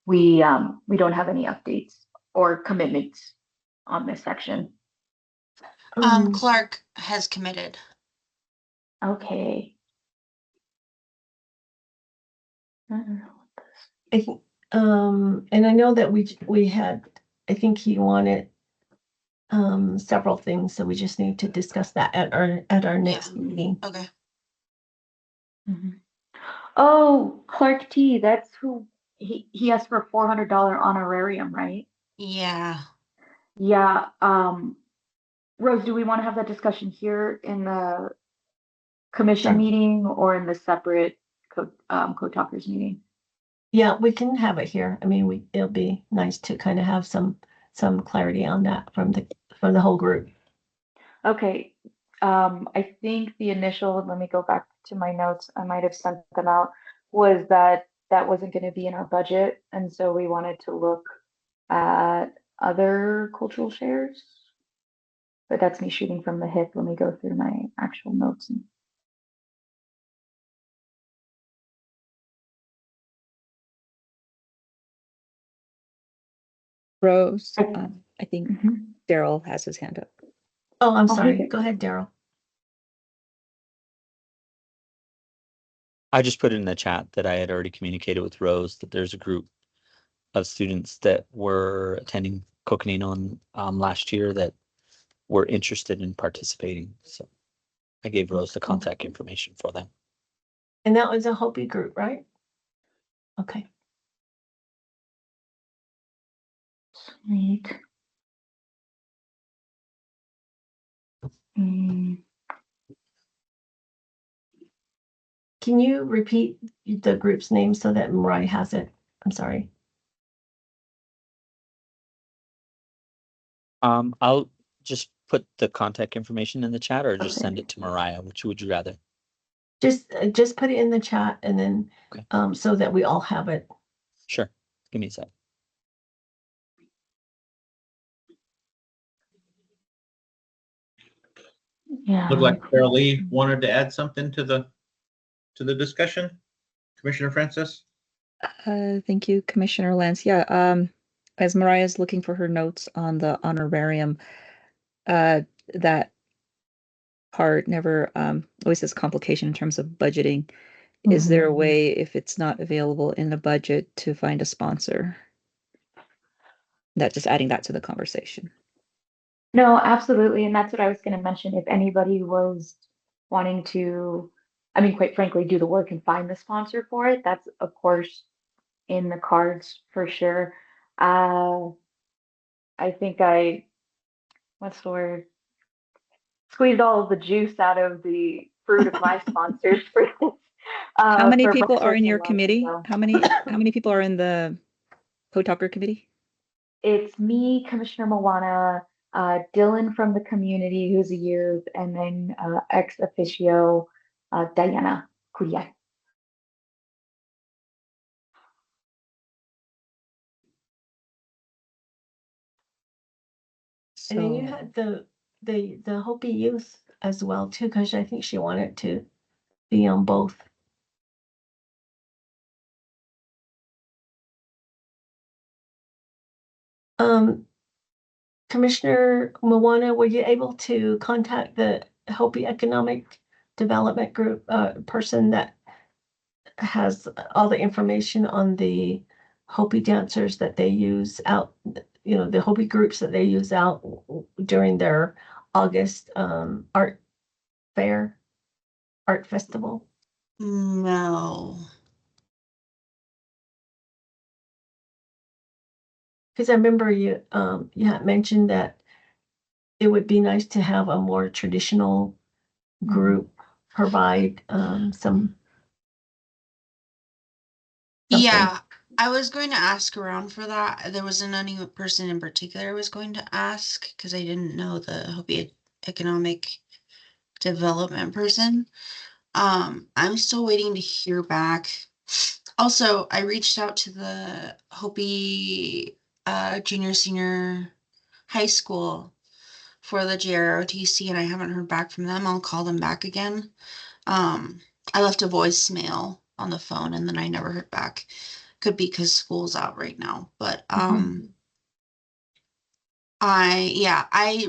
We don't have any updates or commitments on this section. Clark has committed. Okay. I think, and I know that we had, I think he wanted several things, so we just need to discuss that at our next meeting. Okay. Mhm. Oh, Clark T, that's who he asked for a $400 honorarium, right? Yeah. Yeah. Rose, do we want to have that discussion here in the commission Sure. meeting or in the separate co-talkers meeting? Yeah, we can have it here. I mean, it'll be nice to kind of have some clarity on that from the whole group. Okay. I think the initial, let me go back to my notes, I might have sent them out, was that wasn't going to be in our budget. And so we wanted to look at other cultural shares. But that's me shooting from the hip. Let me go through my actual notes. Rose, Okay. I think Mhm. Daryl has his hand up. Oh, I'm Oh, sorry. hey. Go ahead, Daryl. I just put it in the chat that I had already communicated with Rose that there's a group of students that were attending Coconino last year that were interested in participating. So I gave Rose the contact information for them. And that was a Hopi group, right? Okay. Sweet. Mm. Can you repeat the group's name so that Mariah has it? I'm sorry. I'll just put the contact information in the chat or just Okay. send it to Mariah. Which would you rather? Just put it in the chat and then Okay. so that we all have it. Sure. Give me a sec. Yeah. Looked like Carol Lee wanted to add something to the discussion. Commissioner Francis? Thank you, Commissioner Lance. Yeah, as Mariah's looking for her notes on the honorarium, that part never always has complication in terms of budgeting. Is there a way, if it's not available in the budget, to find a sponsor? That just adding that to the conversation. No, absolutely. And that's what I was going to mention. If anybody was wanting to, I mean, quite frankly, do the work and find the sponsor for it, that's of course in the cards for sure. I think what's the word? Squeezed all of the juice out of the fruit of my sponsors for this. How many for people are in Books your Working committee? Love, so. How many people are in the co-talker committee? It's me, Commissioner Moana, Dylan from the community, who's a youth, and then ex officio Diana Curiel. And then you So had the Hopi youth as well too, because I think she wanted to be on both. Commissioner Moana, were you able to contact the Hopi Economic Development Group person that has all the information on the Hopi dancers that they use out, the Hopi groups that they use out during their August art fair, art festival? No. Because I remember you had mentioned that it would be nice to have a more traditional group provide some. Yeah. I was going to ask around for that. There wasn't any person in particular I was going to ask because I didn't know the Hopi economic development person. I'm still waiting to hear back. Also, I reached out to the Hopi junior senior high school for the JROTC and I haven't heard back from them. I'll call them back again. I left a voicemail on the phone and then I never heard back. Could be because school's out right now, but I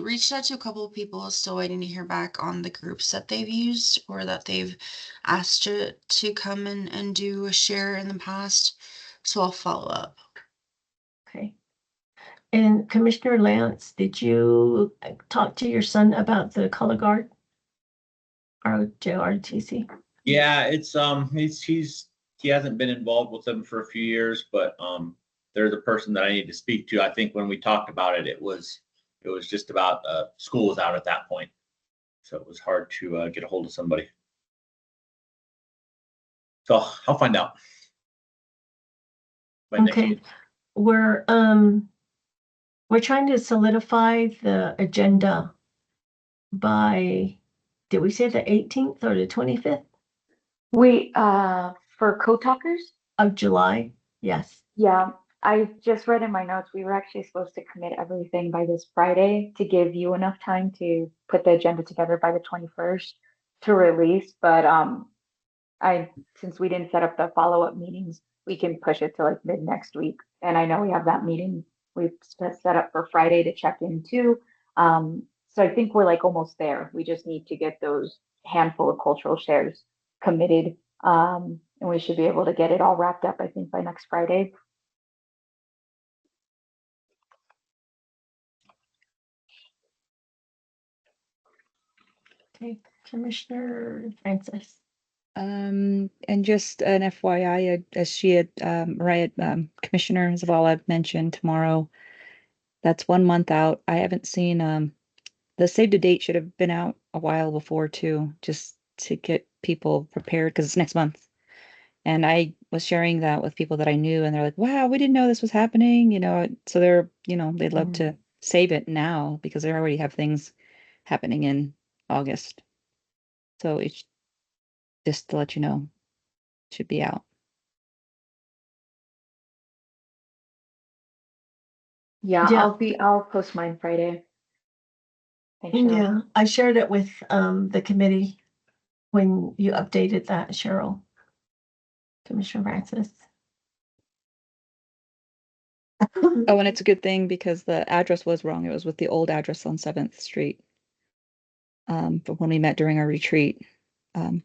reached out to a couple of people, still waiting to hear back on the groups that they've used or that they've asked to come and do a share in the past. So I'll follow up. Okay. And Commissioner Lance, did you talk to your son about the color guard? Or JRTC? Yeah, it's he hasn't been involved with them for a few years, but they're the person that I need to speak to. I think when we talked about it, it was just about school was out at that point, so it was hard to get a hold of somebody. So I'll find out. by next Okay, week. we're trying to solidify the agenda by, did we say the 18th or the 25th We, for code talkers, of July? Yes. yeah, I just read in my notes, we were actually supposed to commit everything by this Friday to give you enough time to put the agenda together by the 21st to release, but, since we didn't set up the follow-up meetings, we can push it to like mid next week. And I know we have that meeting we've set up for Friday to check in too. So I think we're like almost there. We just need to get those handful of cultural shares committed. And we should be able to get it all wrapped up, I think, by next Friday. Okay, Commissioner Francis. And just an FYI, as she had, Mariah, Commissioner Zavala mentioned tomorrow, that's 1 month out. I haven't seen, the save the date should have been out a while before too, just to get people prepared because it's next month. And I was sharing that with people that I knew and they're like, wow, we didn't know this was happening, so they're, they'd love to save it now because they already have things happening in August. So it's just to let you know, it should be out. Yeah, Yeah. I'll post mine Friday. Thanks, Cheryl. Yeah, I shared it with the committee when you updated that, Cheryl. Commissioner Francis. Oh, and it's a good thing because the address was wrong. It was with the old address on 7th Street. But when we met during our retreat.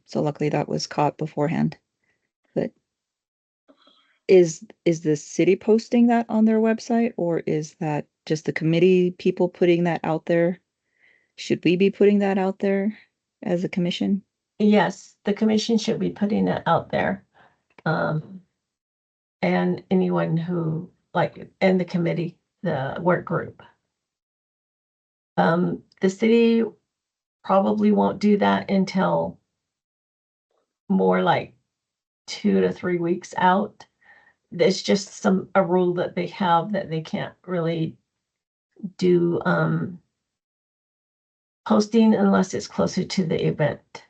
So luckily that was caught beforehand. But is the city posting that on their website or is that just the committee people putting that out there? Should we be putting that out there as a commission? Yes, the commission should be putting it out there. And anyone who and the committee, the work group. The city probably won't do that until more like 2 to 3 weeks out. There's just a rule that they have that they can't really do posting unless it's closer to the event.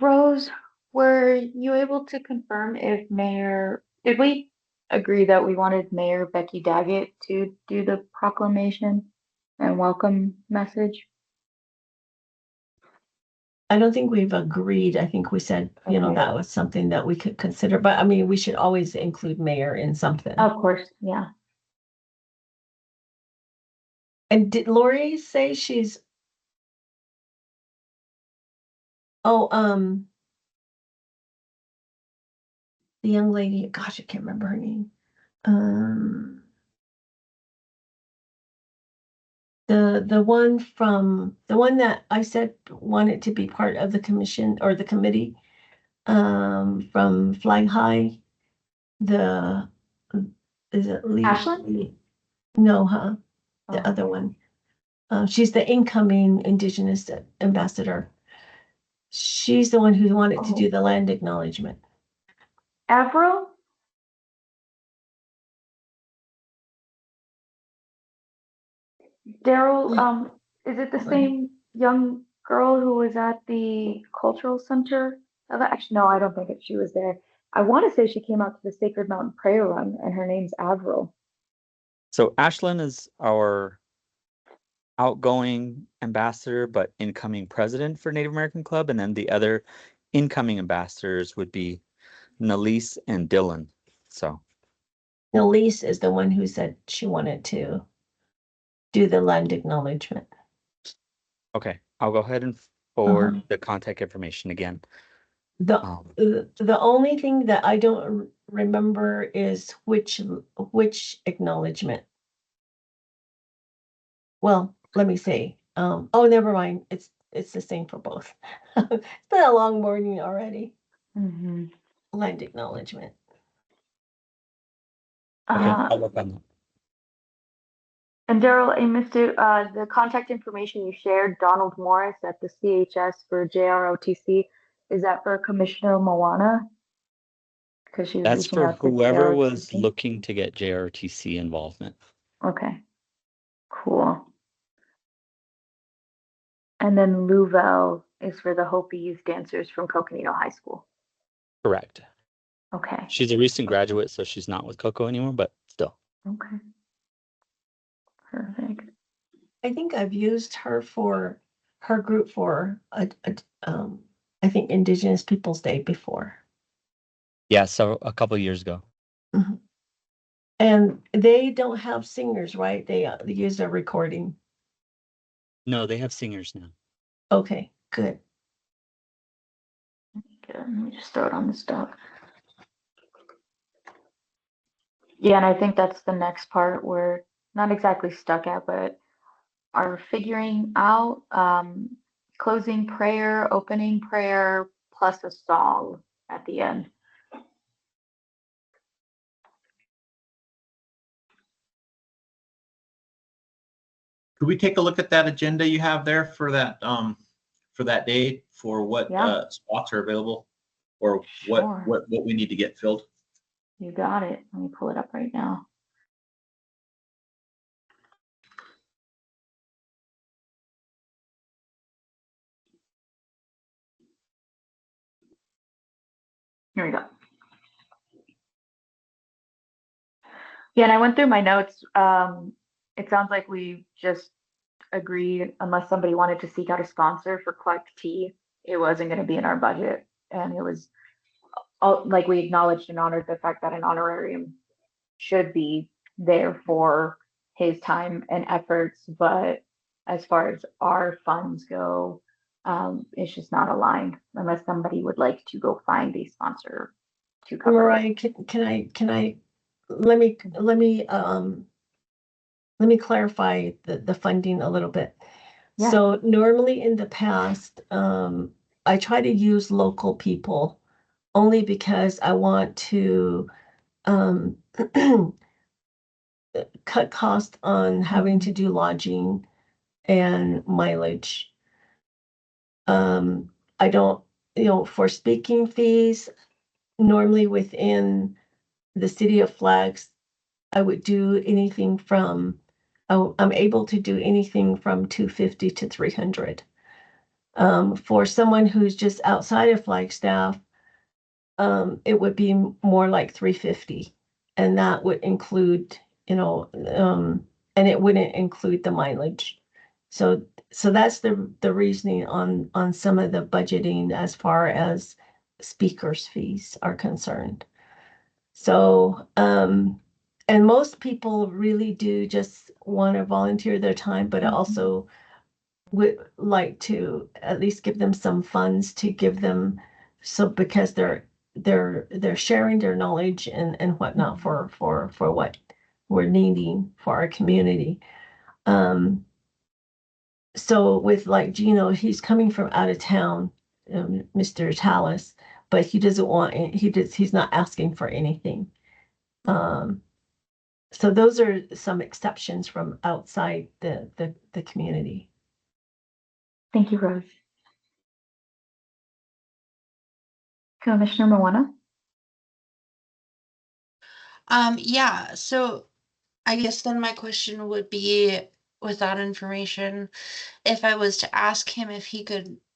Rose, were you able to confirm if did we agree that we wanted Mayor Becky Daggett to do the proclamation and welcome message? I don't think we've agreed. I think we said, Okay. that was something that we could consider, but I mean, we should always include mayor in something. Of course, yeah. And did Lori say she's, the young lady, gosh, I can't remember her name. The one that I said wanted to be part of the commission or the committee, from Flag High, the is it Ashlyn? Lee? No, huh? The Oh. other one. She's the incoming Indigenous ambassador. She's the one who wanted to do the land acknowledgement. Avril? Daryl, is it the same young girl who was at the cultural center? Actually, no, I don't think she was there. I want to say she came out to the Sacred Mountain Prayer Run, and her name's Avril. So Ashlyn is our outgoing ambassador, but incoming president for Native American Club. And then the other incoming ambassadors would be Nalise and Dylan. So Elise is the one who said she wanted to do the land acknowledgement. okay, I'll go ahead and forward the contact information again. The only thing that I don't remember is which acknowledgement. Well, let me see. Oh, never mind. It's the same for both. It's been a long morning already. Mm-hmm. Land acknowledgement. Okay, I'll look on that. And Daryl, I missed it. The contact information you shared, Donald Morris at the CHS for JROTC, is that for Commissioner Moana? Because she was That's reaching for out to whoever was JROTC. looking to get JRTC involvement. Okay, cool. And then Louvel is for the Hopi youth dancers from Coconino High School. Correct. Okay. She's a recent graduate, so she's not with Coco anymore, but still. Okay. Perfect. I think I've used her for her group for I think Indigenous Peoples Day before. Yeah, so a couple of years ago. Mm-hmm. And they don't have singers, right? They use a recording. No, they have singers now. Okay, good. Good. Let me just throw it on the stock. Yeah, and I think that's the next part we're not exactly stuck at, but are figuring out closing prayer, opening prayer, plus a song at the end. Could we take a look at that agenda you have there for that day for what spots are available or Sure. what we need to get filled? You got it. Let me pull it up right now. Here we go. Yeah, and I went through my notes. It sounds like we just agreed, unless somebody wanted to seek out a sponsor for Collect Tea, it wasn't going to be in our budget. And it was like we acknowledged and honored the fact that an honorarium should be there for his time and efforts. But as far as our funds go, it's just not aligned unless somebody would like to go find a sponsor to cover Mariah, can I let me clarify the funding a little bit. Yeah. So normally in the past, I try to use local people only because I want to cut costs on having to do lodging and mileage. I don't, for speaking fees, normally within the city of Flags, I would do anything from, I'm able to do anything from 250 to 300. For someone who's just outside of Flagstaff, it would be more like 350, and that would include, and it wouldn't include the mileage. So that's the reasoning on some of the budgeting as far as speakers' fees are concerned. So, and most people really do just want to volunteer their time, but I also would like to at least give them some funds to give them, so because they're sharing their knowledge and whatnot for what we're needing for our community. So with like Gino, he's coming from out of town, Mr. Tallis, but he doesn't want, he's not asking for anything. So those are some exceptions from outside the community. Thank you, Rose. Commissioner Moana? Yeah, so I guess then my question would be, with that information, if I was to ask him if he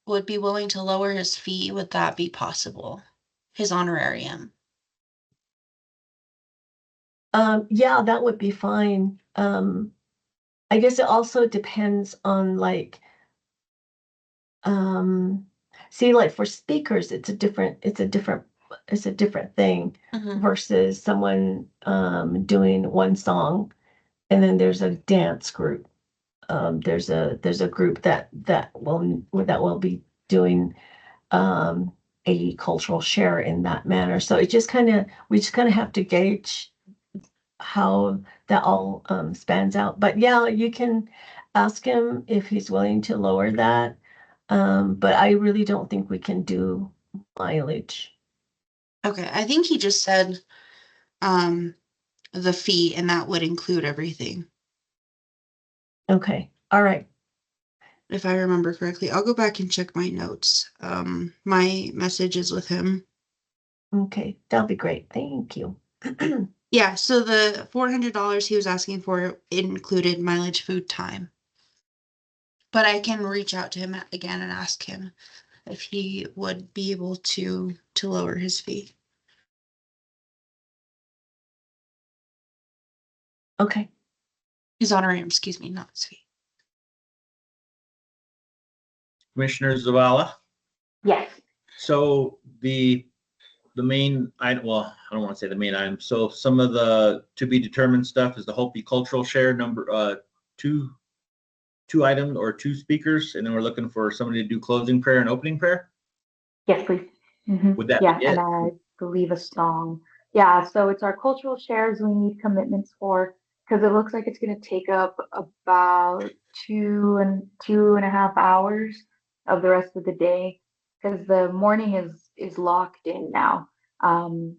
would be willing to lower his fee, would that be possible? His honorarium? Yeah, that would be fine. I guess it also depends on like, see, like for speakers, it's a different thing Mhm. versus someone doing one song, and then there's a dance group. There's a group that will be doing a cultural share in that manner. So we just kind of have to gauge how that all spans out. But yeah, you can ask him if he's willing to lower that. But I really don't think we can do mileage. Okay, I think he just said the fee, and that would include everything, Okay. All right. if I remember correctly. I'll go back and check my notes. My messages with him. Okay. That'll be great. Thank you. Yeah, so the $400 he was asking for included mileage, food, time. But I can reach out to him again and ask him if he would be able to lower his fee. Okay. His honorarium, excuse me, not his fee. Commissioner Zavala. Yes. So the main item, well, I don't want to say the main item. So some of the to be determined stuff is the Hopi cultural share number two items or two speakers, and then we're looking for somebody to do closing prayer and opening prayer. Yes, please. Would that Yeah, be and it? I believe a song. Yeah, so it's our cultural shares we need commitments for, because it looks like it's going to take up about 2.5 hours of the rest of the day, because the morning is locked in now. And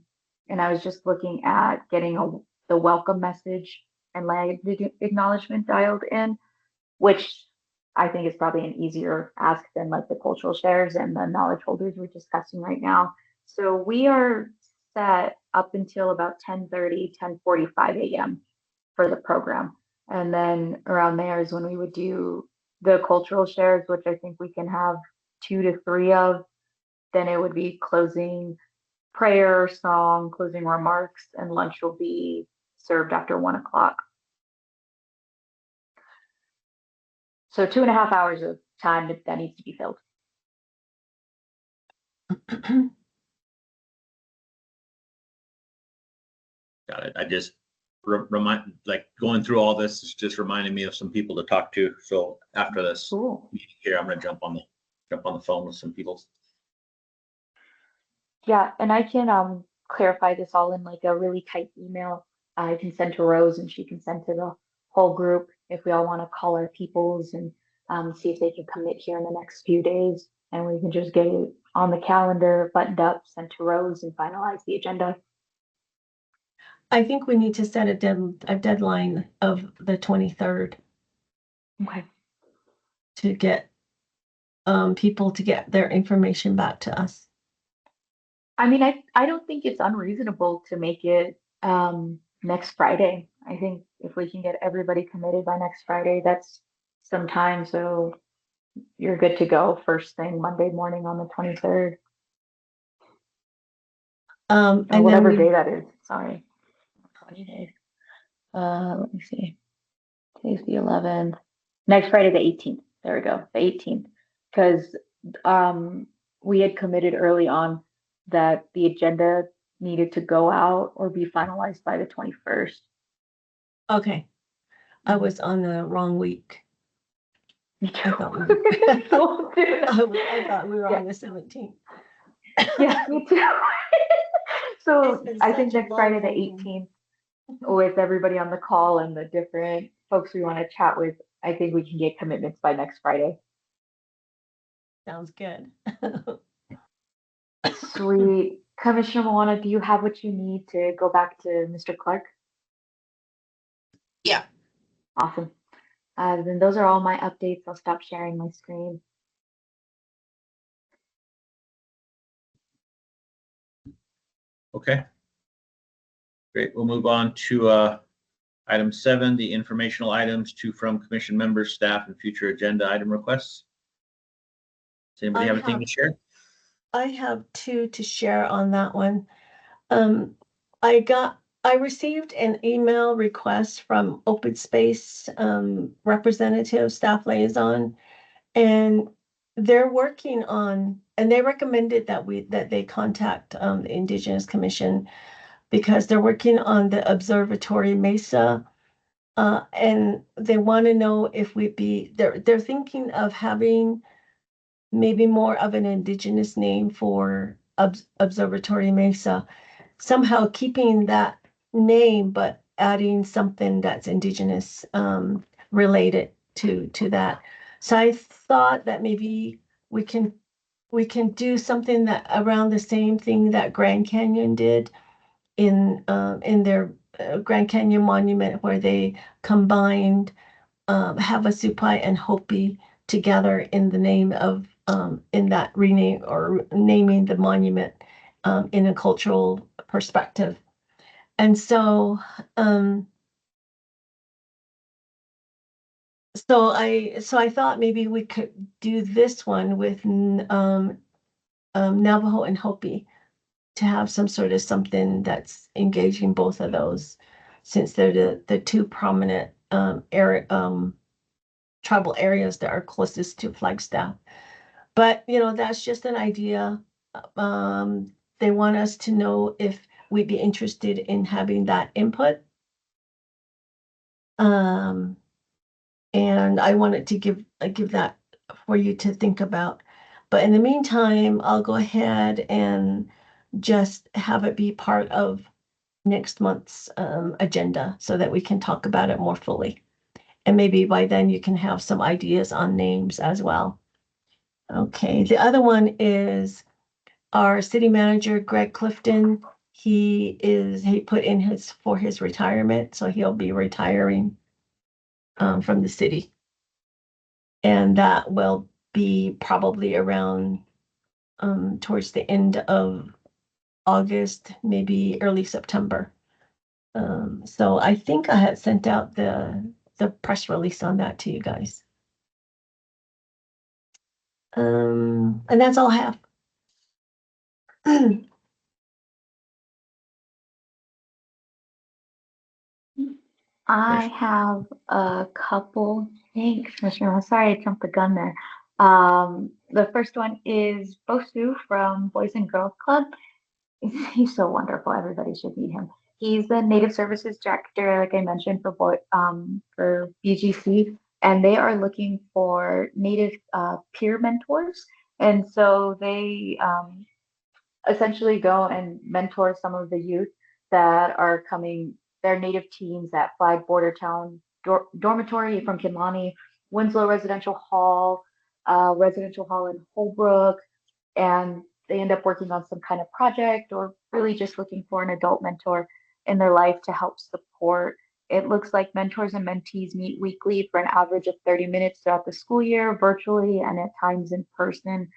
I was just looking at getting the welcome message and land acknowledgement dialed in, which I think is probably an easier ask than like the cultural shares and the knowledge holders we're discussing right now. So we are set up until about 10:30, 10:45 a.m. for the program. And then around there is when we would do the cultural shares, which I think we can have 2 to 3 of. Then it would be closing prayer, song, closing remarks, and lunch will be served after 1 o'clock. So 2.5 hours of time that needs to be filled. Got it. I just remind, like going through all this is just reminding me of some people to talk to. So after this Cool. meeting here, I'm gonna jump on the phone with some people. Yeah, and I can clarify this all in like a really tight email. I can send to Rose and she can send to the whole group if we all want to call our peoples and see if they can commit here in the next few days. And we can just get it on the calendar, buttoned up, sent to Rose and finalize the agenda. I think we need to set a deadline of the 23rd Okay. to get people to get their information back to us. I mean, I don't think it's unreasonable to make it next Friday. I think if we can get everybody committed by next Friday, that's some time. So you're good to go first thing Monday morning on the 23rd. Or And whatever then day that is. Sorry. 20 days. Let me see. Today's the 11th. Next Friday, the 18th. There we go. The 18th. Because we had committed early on that the agenda needed to go out or be finalized by the 21st. okay, I was on the wrong week. Me I too. thought we I thought we were on the 17th. Yeah, me too. So It's been I such think a next Friday, the long week. 18th, with everybody on the call and the different folks we want to chat with, I think we can get commitments by next Friday. Sounds good. Sweet. Commissioner Moana, do you have what you need to go back to Mr. Clark? Yeah. Awesome. Then those are all my updates. I'll stop sharing my screen. Okay. Great. We'll move on to item 7, the informational items to from commission members, staff, and future agenda item requests. Does anybody have anything to share? I have 2 to share on that one. I received an email request from Open Space representative, staff liaison, and they're working on, and they recommended that they contact the Indigenous Commission because they're working on the Observatory Mesa, and they want to know if they're thinking of having maybe more of an Indigenous name for Observatory Mesa, somehow keeping that name but adding something that's Indigenous related to that. So I thought that maybe we can do something that around the same thing that Grand Canyon did in their Grand Canyon Monument, where they combined Havasupai and Hopi together in the name of in that rename or naming the monument in a cultural perspective. And so I thought maybe we could do this one with Navajo and Hopi to have some sort of something that's engaging both of those, since they're the 2 prominent tribal areas that are closest to Flagstaff. But that's just an idea. They want us to know if we'd be interested in having that input. And I wanted to give that for you to think about. But in the meantime, I'll go ahead and just have it be part of next month's agenda so that we can talk about it more fully. And maybe by then you can have some ideas on names as well. Okay, the other one is our city manager, Greg Clifton. He put in for his retirement, so he'll be retiring from the city. And that will be probably around towards the end of August, maybe early September. So I think I had sent out the press release on that to you guys. And that's all I have. I have a couple. Thanks, Commissioner. I'm sorry I jumped the gun there. The first one is Bosu from Boys and Girls Club. He's so wonderful. Everybody should meet him. He's the Native Services Director, like I mentioned, for BGC, and they are looking for Native peer mentors. And so they essentially go and mentor some of the youth that are coming, they're Native teens at Flag Border Town Dormitory from Kinlani, Winslow Residential Hall in Holbrook, and they end up working on some kind of project or really just looking for an adult mentor in their life to help support. It looks like mentors and mentees meet weekly for an average of 30 minutes throughout the school year, virtually and at times in person.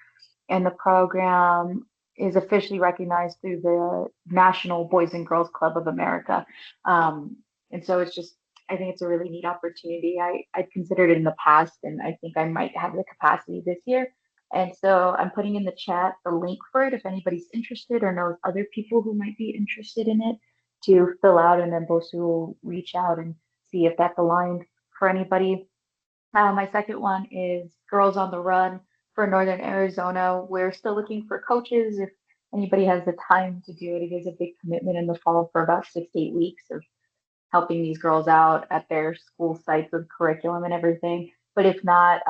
And the program is officially recognized through the National Boys and Girls Club of America. And so it's just, I think it's a really neat opportunity. I've considered it in the past, and I think I might have the capacity this year. And so I'm putting in the chat the link for it if anybody's interested or knows other people who might be interested in it to fill out, and then Bosu will reach out and see if that's aligned for anybody. My second one is Girls on the Run for Northern Arizona. We're still looking for coaches. If anybody has the time to do it, it is a big commitment in the fall for about 6 to 8 weeks of helping these girls out at their school sites with curriculum and everything. But if not,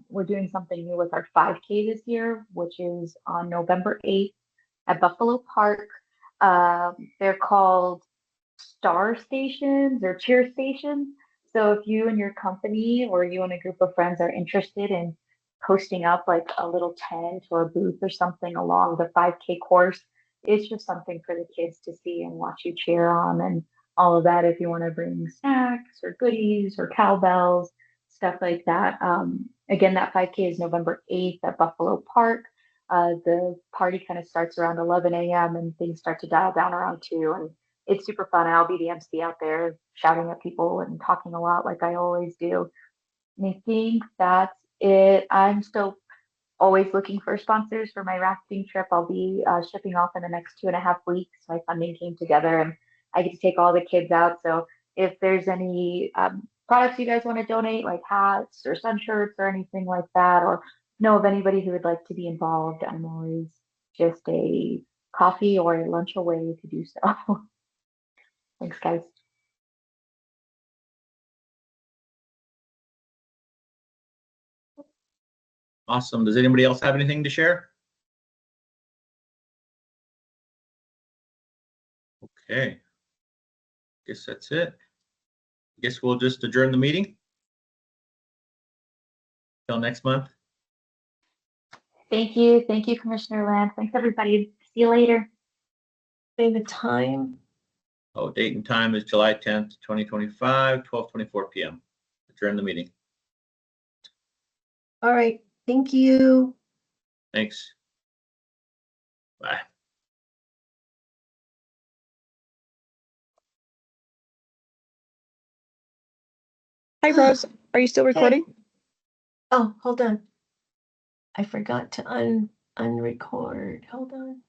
we're doing something new with our 5K this year, which is on November 8th at Buffalo Park. They're called star stations or cheer stations. So if you and your company or you and a group of friends are interested in posting up like a little tent or a booth or something along the 5K course, it's just something for the kids to see and watch you cheer on. And all of that if you want to bring snacks or goodies or cowbells, stuff like that. Again, that 5K is November 8th at Buffalo Park. The party kind of starts around 11 a.m. and things start to dial down around 2. And it's super fun. And I'll be the MC out there shouting at people and talking a lot like I always do. And I think that's it. I'm still always looking for sponsors for my rafting trip. I'll be shipping off in the next 2.5 weeks. My funding came together and I get to take all the kids out. So if there's any products you guys want to donate, like hats or sun shirts or anything like that, or know of anybody who would like to be involved, I'm always just a coffee or a lunch away to do so. Thanks, guys. Awesome. Does anybody else have anything to share? Okay. Guess that's it. Guess we'll just adjourn the meeting. Till next month. Thank you. Thank you, Commissioner Land. Thanks, everybody. See you later. Say the time. Oh, date and time is July 10th, 2025, 12:24 p.m. Adjourn the meeting. All right. Thank you. Thanks. Bye. Hi, Rose. Are you still recording? Oh, hold on. I forgot to unrecord. Hold on.